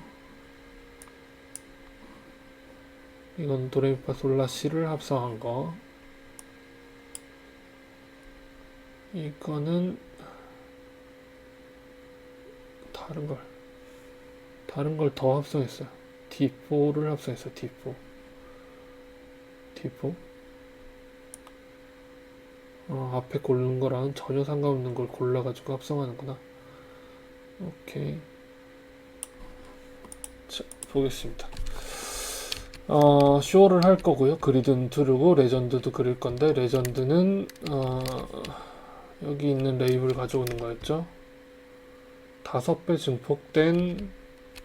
[SPEAKER 1] 이건 도레미파솔라시를 합성한 거, 이거는 다른 걸 더 합성했어요. D4를 합성했어요. D4 앞에 고른 거랑 전혀 상관없는 걸 골라가지고 합성하는구나. 오케이. 자, 보겠습니다. 쇼를 할 거고요. 그리드는 두르고 레전드도 그릴 건데, 레전드는 여기 있는 레이블 가져오는 거였죠. 5배 증폭된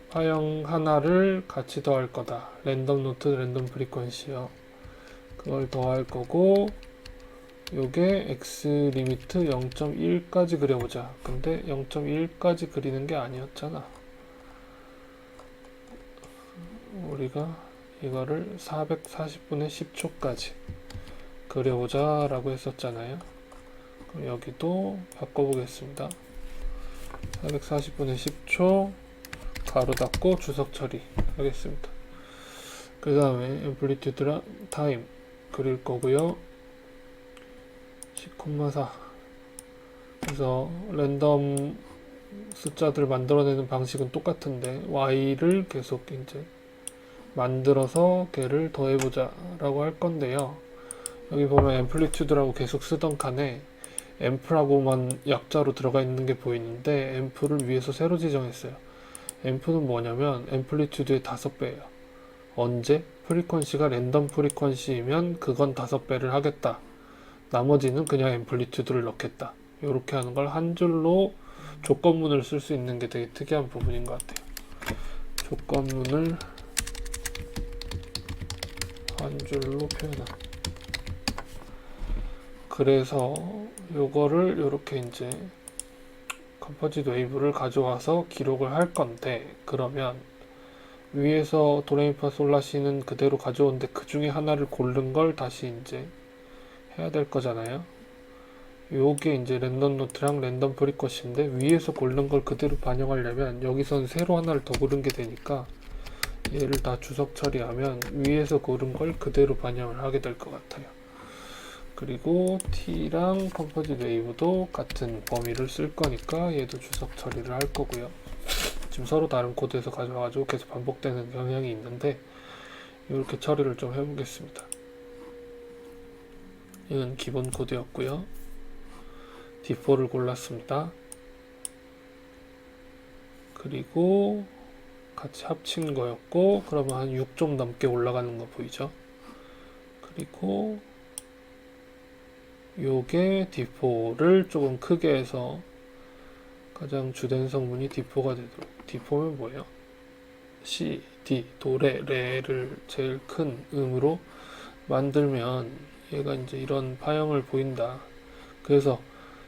[SPEAKER 1] 파형 하나를 같이 더할 거다. 랜덤 노트, 랜덤 프리퀀시요. 그걸 더할 거고, 요게 x 리미트 0.1까지 그려보자. 근데 0.1까지 그리는 게 아니었잖아. 우리가 이거를 440분의 10초까지 그려보자 라고 했었잖아요. 그럼 여기도 바꿔보겠습니다. 440분의 10초 가로 닫고 주석 처리 하겠습니다. 그 다음에 앰플리튜드랑 타임 그릴 거고요. 10,4. 그래서 랜덤 숫자들 만들어내는 방식은 똑같은데 y를 계속 이제 만들어서 걔를 더해보자 라고 할 건데요. 여기 보면 앰플리튜드라고 계속 쓰던 칸에 앰프라고만 약자로 들어가 있는 게 보이는데 앰프를 위에서 새로 지정했어요. 앰프는 뭐냐면 앰플리튜드의 5배예요. 언제? 프리퀀시가 랜덤 프리퀀시이면 그건 5배를 하겠다. 나머지는 그냥 앰플리튜드를 넣겠다. 이렇게 하는 걸 한 줄로 조건문을 쓸 수 있는 게 되게 특이한 부분인 것 같아요. 조건문을 한 줄로 표현한다. 그래서 요거를 요렇게 이제 컴포짓 웨이브를 가져와서 기록을 할 건데, 그러면 위에서 도레미파솔라시는 그대로 가져오는데 그 중에 하나를 고른 걸 다시 이제 해야 될 거잖아요. 요게 이제 랜덤 노트랑 랜덤 프리컷인데, 위에서 고른 걸 그대로 반영하려면 여기선 새로 하나를 더 고른 게 되니까 얘를 다 주석 처리하면 위에서 고른 걸 그대로 반영을 하게 될 것 같아요. 그리고 t랑 컴포짓 웨이브도 같은 범위를 쓸 거니까 얘도 주석 처리를 할 거고요. 지금 서로 다른 코드에서 가져와가지고 계속 반복되는 경향이 있는데 이렇게 처리를 좀 해보겠습니다. 이건 기본 코드였고요. D4를 골랐습니다. 그리고 같이 합친 거였고, 그러면 한 6 좀 넘게 올라가는 거 보이죠? 그리고 요게 D4를 조금 크게 해서 가장 주된 성분이 D4가 되도록. D4면 뭐예요? C, D, 도, 레를 제일 큰 음으로 만들면 얘가 이제 이런 파형을 보인다. 그래서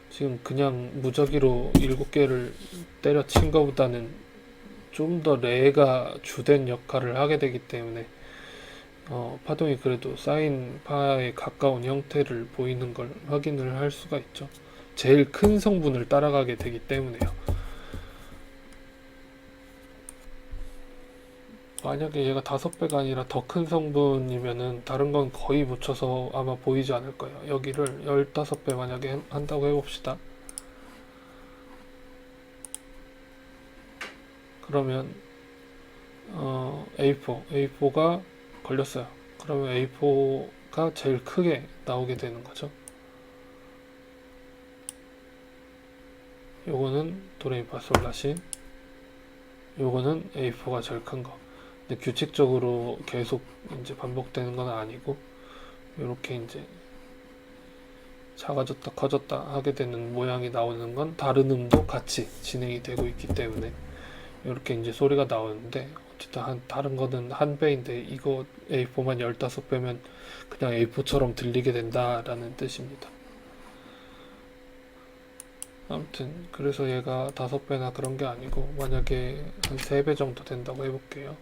[SPEAKER 1] 지금 그냥 무작위로 7개를 때려친 것보다는 좀 더 레가 주된 역할을 하게 되기 때문에 파동이 그래도 사인 파에 가까운 형태를 보이는 걸 확인을 할 수가 있죠. 제일 큰 성분을 따라가게 되기 때문에요. 만약에 얘가 5배가 아니라 더 큰 성분이면은 다른 건 거의 묻혀서 아마 보이지 않을 거예요. 여기를 15배 만약에 한다고 해봅시다. 그러면 A4가 걸렸어요. 그러면 A4가 제일 크게 나오게 되는 거죠. 요거는 도레미파솔라시, 요거는 A4가 제일 큰 거. 근데 규칙적으로 계속 이제 반복되는 건 아니고 이렇게 이제 작아졌다 커졌다 하게 되는 모양이 나오는 건 다른 음도 같이 진행이 되고 있기 때문에 이렇게 이제 소리가 나오는데, 어쨌든 다른 거는 한 배인데 이거 A4만 15배면 그냥 A4처럼 들리게 된다라는 뜻입니다. 아무튼 그래서 얘가 5배나 그런 게 아니고 만약에 한 3배 정도 된다고 해볼게요.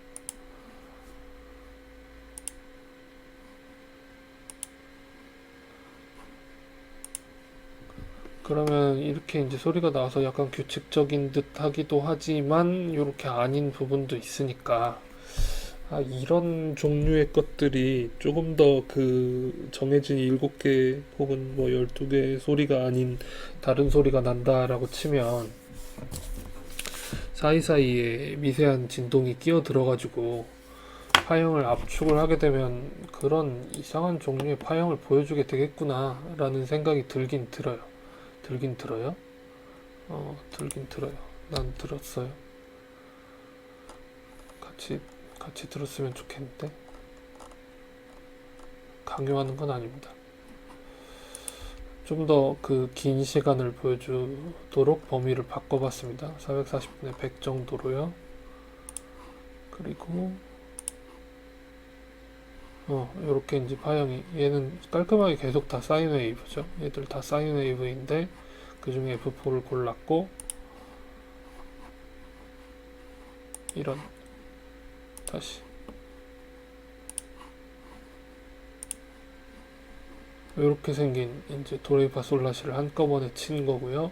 [SPEAKER 1] 그러면 이렇게 이제 소리가 나와서 약간 규칙적인 듯 하기도 하지만 이렇게 아닌 부분도 있으니까, 이런 종류의 것들이 조금 더 그 정해진 7개 혹은 뭐 12개의 소리가 아닌 다른 소리가 난다라고 치면 사이사이에 미세한 진동이 끼어 들어가지고 파형을 압축을 하게 되면 그런 이상한 종류의 파형을 보여주게 되겠구나 라는 생각이 들긴 들어요. 들긴 들어요? 들긴 들어요. 난 들었어요. 같이 들었으면 좋겠는데. 강요하는 건 아닙니다. 좀 더 그 긴 시간을 보여주도록 범위를 바꿔봤습니다. 440분의 100 정도로요. 그리고 이렇게 이제 파형이, 얘는 깔끔하게 계속 다 사인 웨이브죠. 얘들 다 사인 웨이브인데 그 중에 F4를 골랐고, 이런, 다시 이렇게 생긴 이제 도레미파솔라시를 한꺼번에 친 거고요.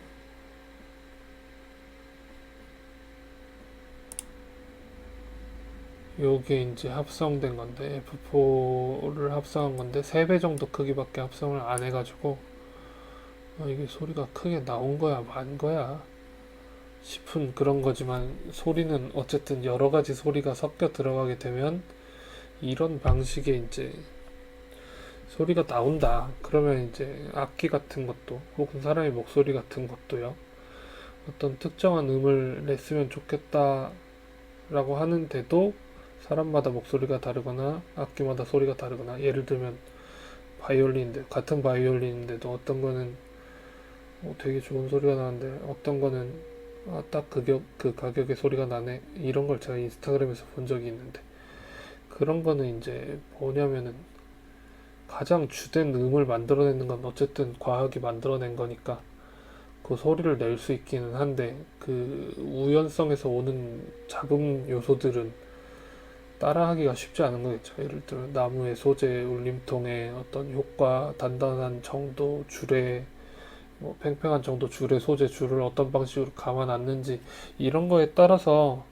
[SPEAKER 1] 요게 이제 합성된 건데 F4를 합성한 건데 3배 정도 크기밖에 합성을 안 해가지고 이게 소리가 크게 나온 거야 만 거야 싶은 그런 거지만, 소리는 어쨌든 여러 가지 소리가 섞여 들어가게 되면 이런 방식의 이제 소리가 나온다. 그러면 이제 악기 같은 것도 혹은 사람의 목소리 같은 것도요, 어떤 특정한 음을 냈으면 좋겠다 라고 하는데도 사람마다 목소리가 다르거나 악기마다 소리가 다르거나, 예를 들면 바이올린인데 같은 바이올린인데도 어떤 거는 되게 좋은 소리가 나는데 어떤 거는 딱 그 가격의 소리가 나네, 이런 걸 제가 인스타그램에서 본 적이 있는데, 그런 거는 이제 뭐냐면은 가장 주된 음을 만들어내는 건 어쨌든 과학이 만들어낸 거니까 그 소리를 낼 수 있기는 한데, 그 우연성에서 오는 작은 요소들은 따라하기가 쉽지 않은 거겠죠. 예를 들어 나무의 소재, 울림통의 어떤 효과, 단단한 정도, 줄의 뭐 팽팽한 정도, 줄의 소재, 줄을 어떤 방식으로 감아놨는지, 이런 거에 따라서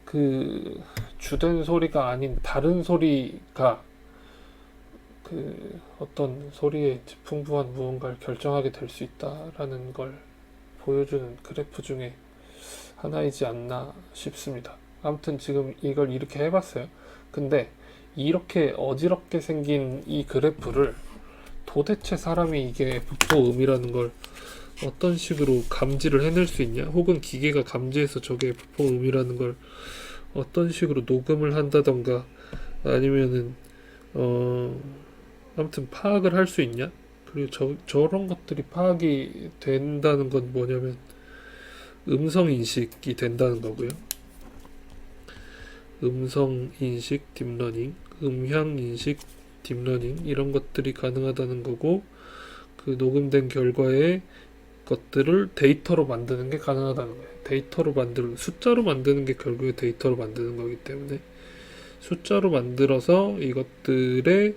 [SPEAKER 1] 그 주된 소리가 아닌 다른 소리가 그 어떤 소리의 풍부한 무언가를 결정하게 될 수 있다라는 걸 보여주는 그래프 중에 하나이지 않나 싶습니다. 아무튼 지금 이걸 이렇게 해봤어요. 근데 이렇게 어지럽게 생긴 이 그래프를 도대체 사람이 이게 F4음이라는 걸 어떤 식으로 감지를 해낼 수 있냐, 혹은 기계가 감지해서 저게 F4음이라는 걸 어떤 식으로 녹음을 한다던가 아니면은 아무튼 파악을 할 수 있냐. 그리고 저런 것들이 파악이 된다는 건 뭐냐면 음성 인식이 된다는 거고요. 음성 인식 딥러닝, 음향 인식 딥러닝 이런 것들이 가능하다는 거고, 그 녹음된 결과의 것들을 데이터로 만드는 게 가능하다는 거예요. 데이터로 만드는, 숫자로 만드는 게 결국에 데이터로 만드는 거기 때문에 숫자로 만들어서 이것들의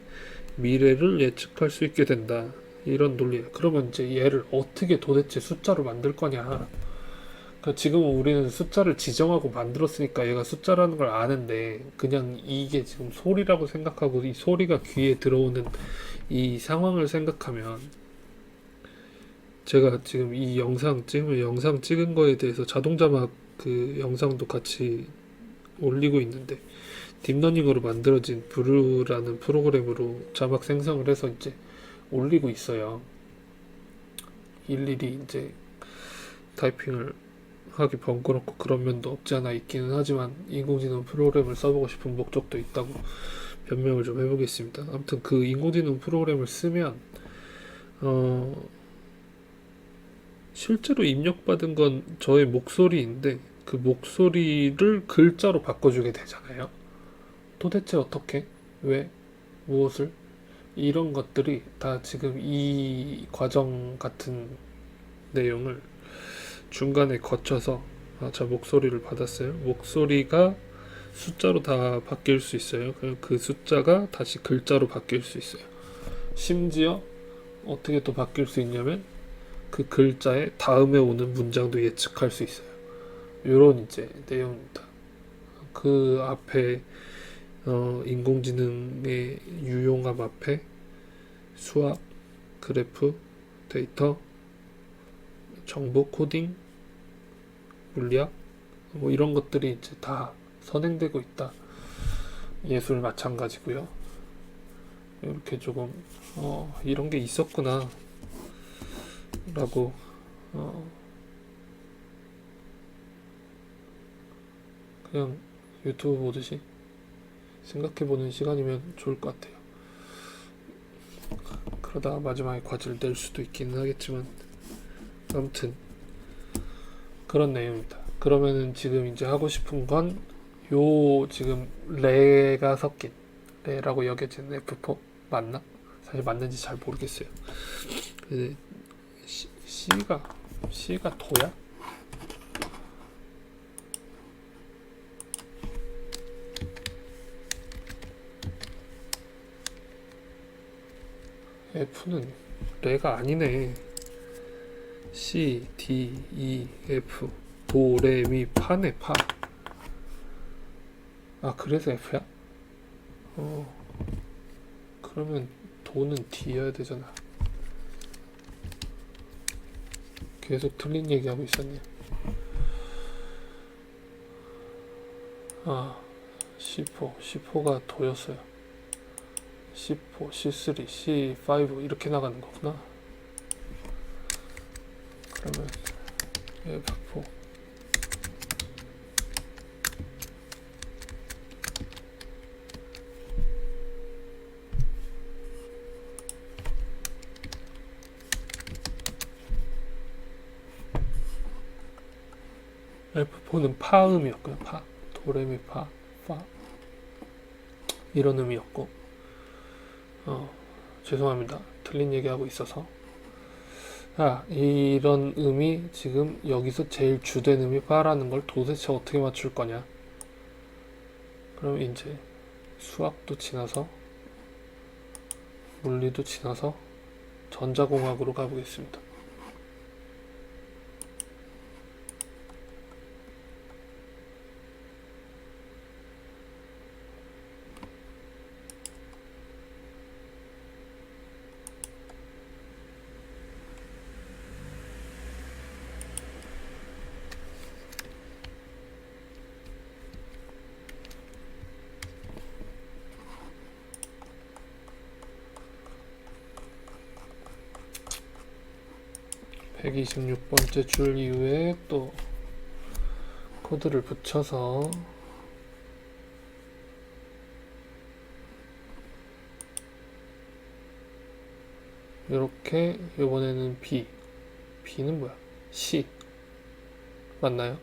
[SPEAKER 1] 미래를 예측할 수 있게 된다. 이런 논리예요. 그러면 이제 얘를 어떻게 도대체 숫자로 만들 거냐. 그러니까 지금은 우리는 숫자를 지정하고 만들었으니까 얘가 숫자라는 걸 아는데, 그냥 이게 지금 소리라고 생각하고 이 소리가 귀에 들어오는 이 상황을 생각하면, 제가 지금 이 영상 찍은 거에 대해서 자동 자막 그 영상도 같이 올리고 있는데, 딥러닝으로 만들어진 브루라는 프로그램으로 자막 생성을 해서 이제 올리고 있어요. 일일이 이제 타이핑을 하기 번거롭고 그런 면도 없지 않아 있기는 하지만, 인공지능 프로그램을 써보고 싶은 목적도 있다고 변명을 좀 해보겠습니다. 아무튼 그 인공지능 프로그램을 쓰면 실제로 입력받은 건 저의 목소리인데, 그 목소리를 글자로 바꿔주게 되잖아요. 도대체 어떻게? 왜? 무엇을? 이런 것들이 다 지금 이 과정 같은 내용을 중간에 거쳐서, 자, 목소리를 받았어요. 목소리가 숫자로 다 바뀔 수 있어요. 그 숫자가 다시 글자로 바뀔 수 있어요. 심지어 어떻게 또 바뀔 수 있냐면, 그 글자의 다음에 오는 문장도 예측할 수 있어요. 이런 이제 내용입니다. 그 앞에 인공지능의 유용함 앞에 수학, 그래프, 데이터, 정보, 코딩, 물리학, 뭐 이런 것들이 이제 다 선행되고 있다. 예술 마찬가지고요. 이렇게 조금 이런 게 있었구나 라고 그냥 유튜브 보듯이 생각해보는 시간이면 좋을 것 같아요. 그러다 마지막에 과제를 낼 수도 있기는 하겠지만, 아무튼 그런 내용입니다. 그러면은 지금 이제 하고 싶은 건 요 지금 레가 섞인, 레라고 여겨지는 F4 맞나? 사실 맞는지 잘 모르겠어요. 근데 C가 도야? F는 레가 아니네. C, D, E, F, 도, 레, 미, 파네, 파. 아, 그래서 F야? 그러면 도는 D여야 되잖아. 계속 틀린 얘기하고 있었네. 아, C4가 도였어요. C4, C3, C5 이렇게 나가는 거구나. 그러면 F4 F4는 파음이었고요. 파, 도레미 파, 파 이런 의미였고, 죄송합니다. 틀린 얘기하고 있어서. 이런 의미, 지금 여기서 제일 주된 의미 파라는 걸 도대체 어떻게 맞출 거냐. 그럼 이제 수학도 지나서 물리도 지나서 전자공학으로 가보겠습니다. (126번째) 줄 이후에 또 코드를 붙여서 이렇게, 이번에는 B는 뭐야? C 맞나요?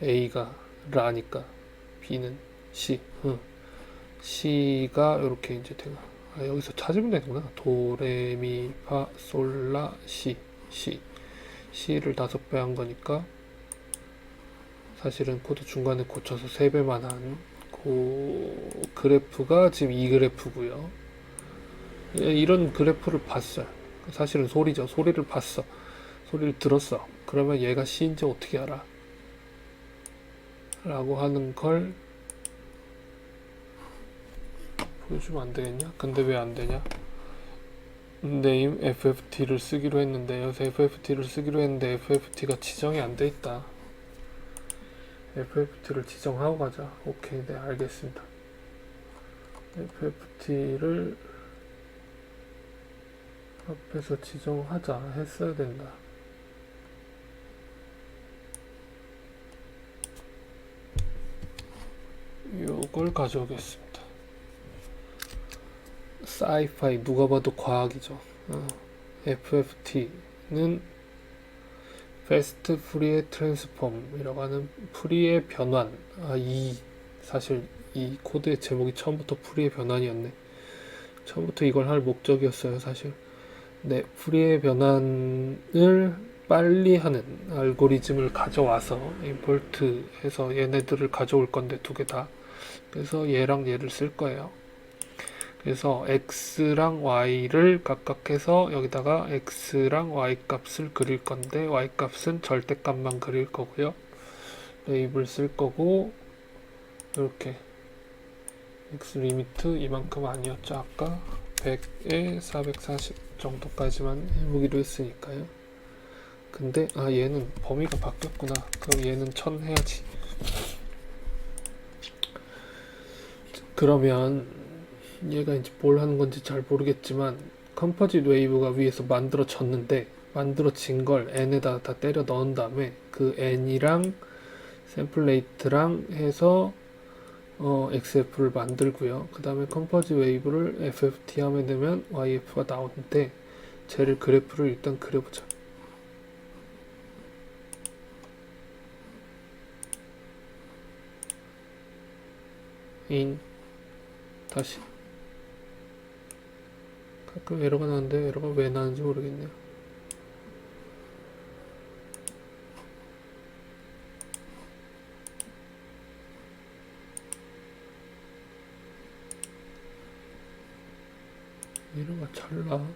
[SPEAKER 1] A가 라니까 B는 C. C가 이렇게 이제 되나. 여기서 찾으면 되는구나. 도레미파솔라 C. C를 5배 한 거니까 사실은 코드 중간에 고쳐서 3배만 한 그 그래프가 지금 이 그래프고요. 이런 그래프를 봤어요. 사실은 소리죠. 소리를 봤어. 소리를 들었어. 그러면 얘가 C인지 어떻게 알아? 라고 하는 걸 보여주면 안 되겠냐? 근데 왜 안 되냐? name FFT를 쓰기로 했는데 여기서 FFT를 쓰기로 했는데 FFT가 지정이 안 돼 있다. FFT를 지정하고 가자. 오케이, 네, 알겠습니다. FFT를 앞에서 지정하자 했어야 된다. 요걸 가져오겠습니다. 사이파이, 누가 봐도 과학이죠. FFT는 패스트 푸리에 트랜스폼이라고 하는 푸리의 변환. 사실 이 코드의 제목이 처음부터 푸리의 변환이었네. 처음부터 이걸 할 목적이었어요, 사실. 네, 푸리의 변환을 빨리 하는 알고리즘을 가져와서 임포트 해서 얘네들을 가져올 건데, 2개 다. 그래서 얘랑 얘를 쓸 거예요. 그래서 x랑 y를 각각 해서 여기다가 x랑 y 값을 그릴 건데, y 값은 절대값만 그릴 거고요. 레이블 쓸 거고, 이렇게 x 리미트 이만큼 아니었죠, 아까? 100에 440 정도까지만 해보기로 했으니까요. 근데 얘는 범위가 바뀌었구나. 그럼 얘는 1000 해야지. 그러면 얘가 이제 뭘 하는 건지 잘 모르겠지만, 컴포짓 웨이브가 위에서 만들어졌는데, 만들어진 걸 n에다 다 때려 넣은 다음에 그 n이랑 샘플 레이트랑 해서 XF를 만들고요. 그 다음에 컴포짓 웨이브를 FFT 하면 되면 YF가 나오는데, 쟤를 그래프를 일단 그려보자. 다시. 가끔 에러가 나는데 에러가 왜 나는지 모르겠네요. 에러가 잘 나.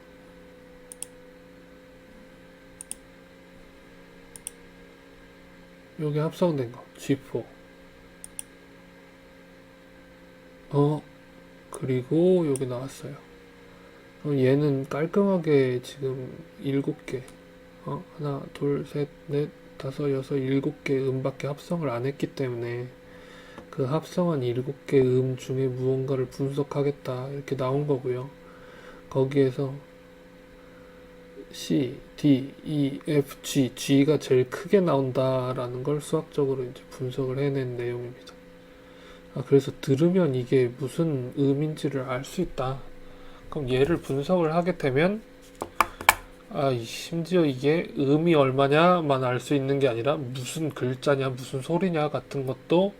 [SPEAKER 1] 여기 합성된 거 G4. 그리고 여기 나왔어요. 그럼 얘는 깔끔하게 지금 7개, 하나, 둘, 셋, 넷, 다섯, 여섯, 7개 음밖에 합성을 안 했기 때문에 그 합성한 7개 음 중에 무언가를 분석하겠다 이렇게 나온 거고요. 거기에서 C, D, E, F, G, G가 제일 크게 나온다라는 걸 수학적으로 이제 분석을 해낸 내용입니다. 그래서 들으면 이게 무슨 음인지를 알 수 있다. 그럼 얘를 분석을 하게 되면 심지어 이게 음이 얼마냐만 알 수 있는 게 아니라 무슨 글자냐 무슨 소리냐 같은 것도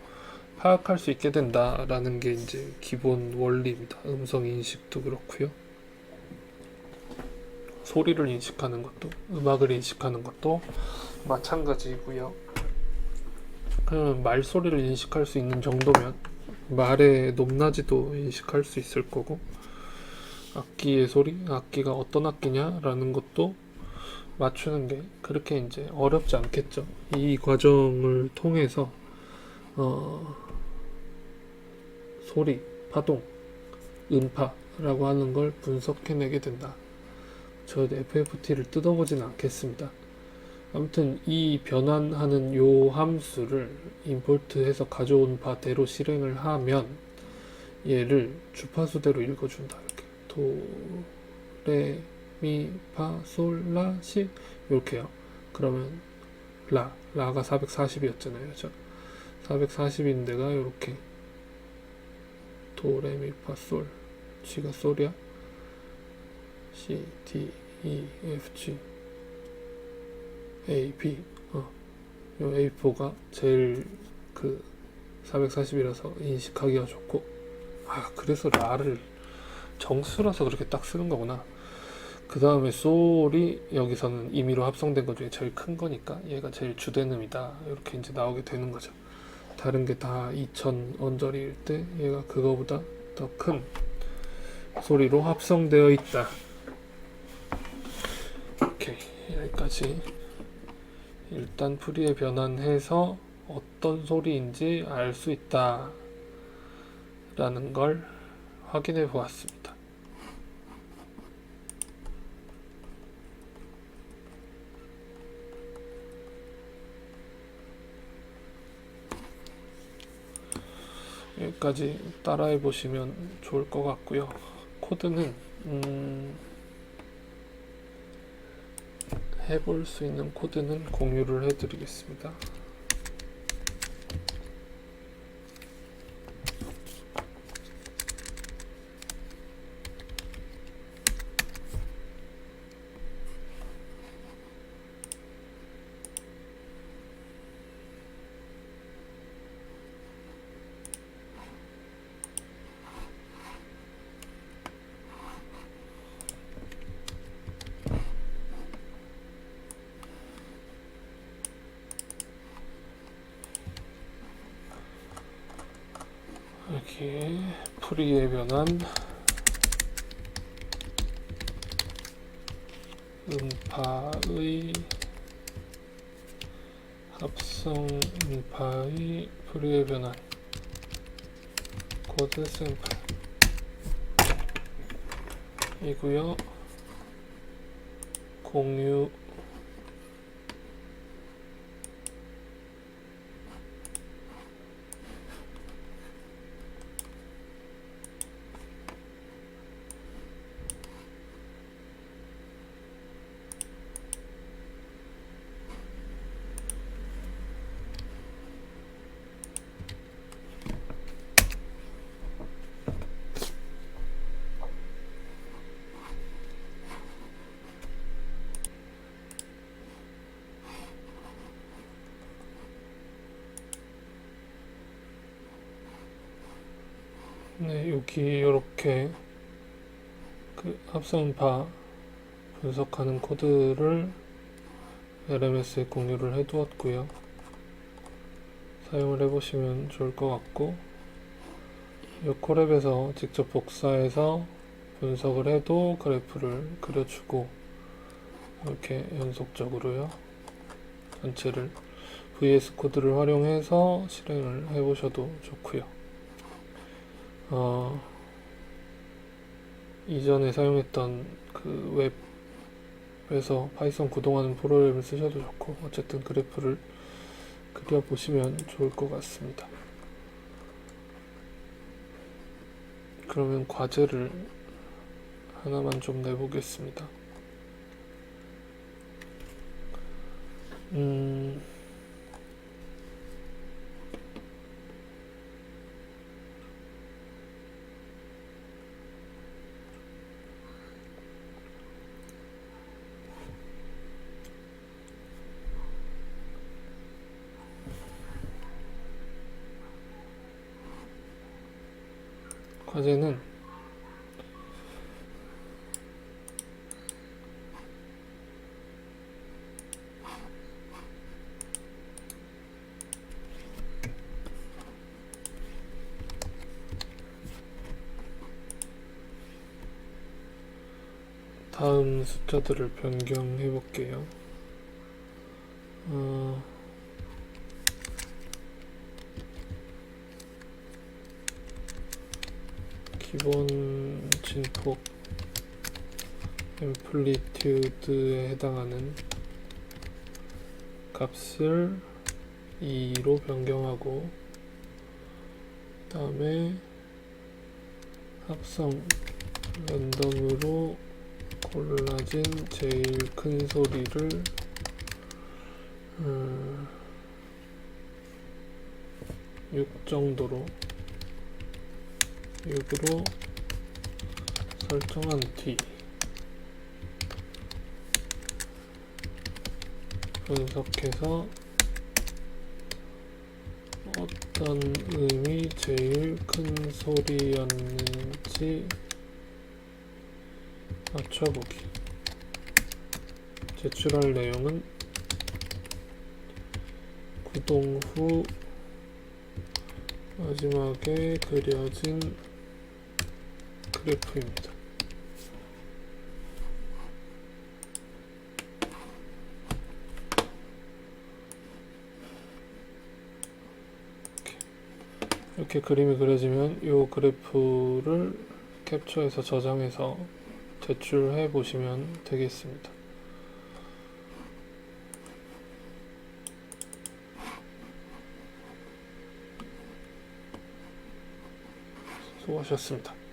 [SPEAKER 1] 파악할 수 있게 된다라는 게 이제 기본 원리입니다. 음성 인식도 그렇고요. 소리를 인식하는 것도, 음악을 인식하는 것도 마찬가지고요. 그러면 말소리를 인식할 수 있는 정도면 말의 높낮이도 인식할 수 있을 거고, 악기의 소리, 악기가 어떤 악기냐라는 것도 맞추는 게 그렇게 이제 어렵지 않겠죠. 이 과정을 통해서 소리, 파동, 음파라고 하는 걸 분석해내게 된다. 저 FFT를 뜯어보진 않겠습니다. 아무튼 이 변환하는 요 함수를 임포트해서 가져온 바대로 실행을 하면 얘를 주파수대로 읽어준다. 이렇게 도, 레, 미, 파, 솔, 라, 시 이렇게요. 그러면 라가 440이었잖아요. 그죠? 440인데가 이렇게 도, 레, 미, 파, 솔, G가 솔이야. C, D, E, F, G, A, B. 요 A4가 제일 440이라서 인식하기가 좋고, 그래서 라를 정수라서 그렇게 딱 쓰는 거구나. 그 다음에 솔이 여기서는 임의로 합성된 것 중에 제일 큰 거니까 얘가 제일 주된 음이다, 이렇게 이제 나오게 되는 거죠. 다른 게 다 2000 언저리일 때 얘가 그거보다 더 큰 소리로 합성되어 있다. 오케이, 여기까지. 일단 프리에 변환해서 어떤 소리인지 알 수 있다 라는 걸 확인해 보았습니다. 여기까지 따라해 보시면 좋을 것 같고요. 코드는 해볼 수 있는 코드는 공유를 해드리겠습니다. 여기 프리에 변한 음파의 합성 음파의 프리에 변한 코드 샘플 이고요. 공유 네, 여기 이렇게 그 합성음파 분석하는 코드를 LMS에 공유를 해두었고요. 사용을 해보시면 좋을 것 같고, 이 콜앱에서 직접 복사해서 분석을 해도 그래프를 그려주고, 이렇게 연속적으로요, 전체를 VS 코드를 활용해서 실행을 해보셔도 좋고요. 이전에 사용했던 그 웹에서 파이썬 구동하는 프로그램을 쓰셔도 좋고, 어쨌든 그래프를 그려보시면 좋을 것 같습니다. 그러면 과제를 하나만 좀 내보겠습니다. 과제는 다음 숫자들을 변경해 볼게요. 기본 진폭 앰플리튜드에 해당하는 값을 2로 변경하고, 그 다음에 합성 랜덤으로 골라진 제일 큰 소리를 6 정도로 6으로 설정한 뒤 분석해서 어떤 음이 제일 큰 소리였는지 맞춰보기. 제출할 내용은 구동 후 마지막에 그려진 그래프입니다. 이렇게 그림이 그려지면 이 그래프를 캡처해서 저장해서 제출해 보시면 되겠습니다. 수고하셨습니다.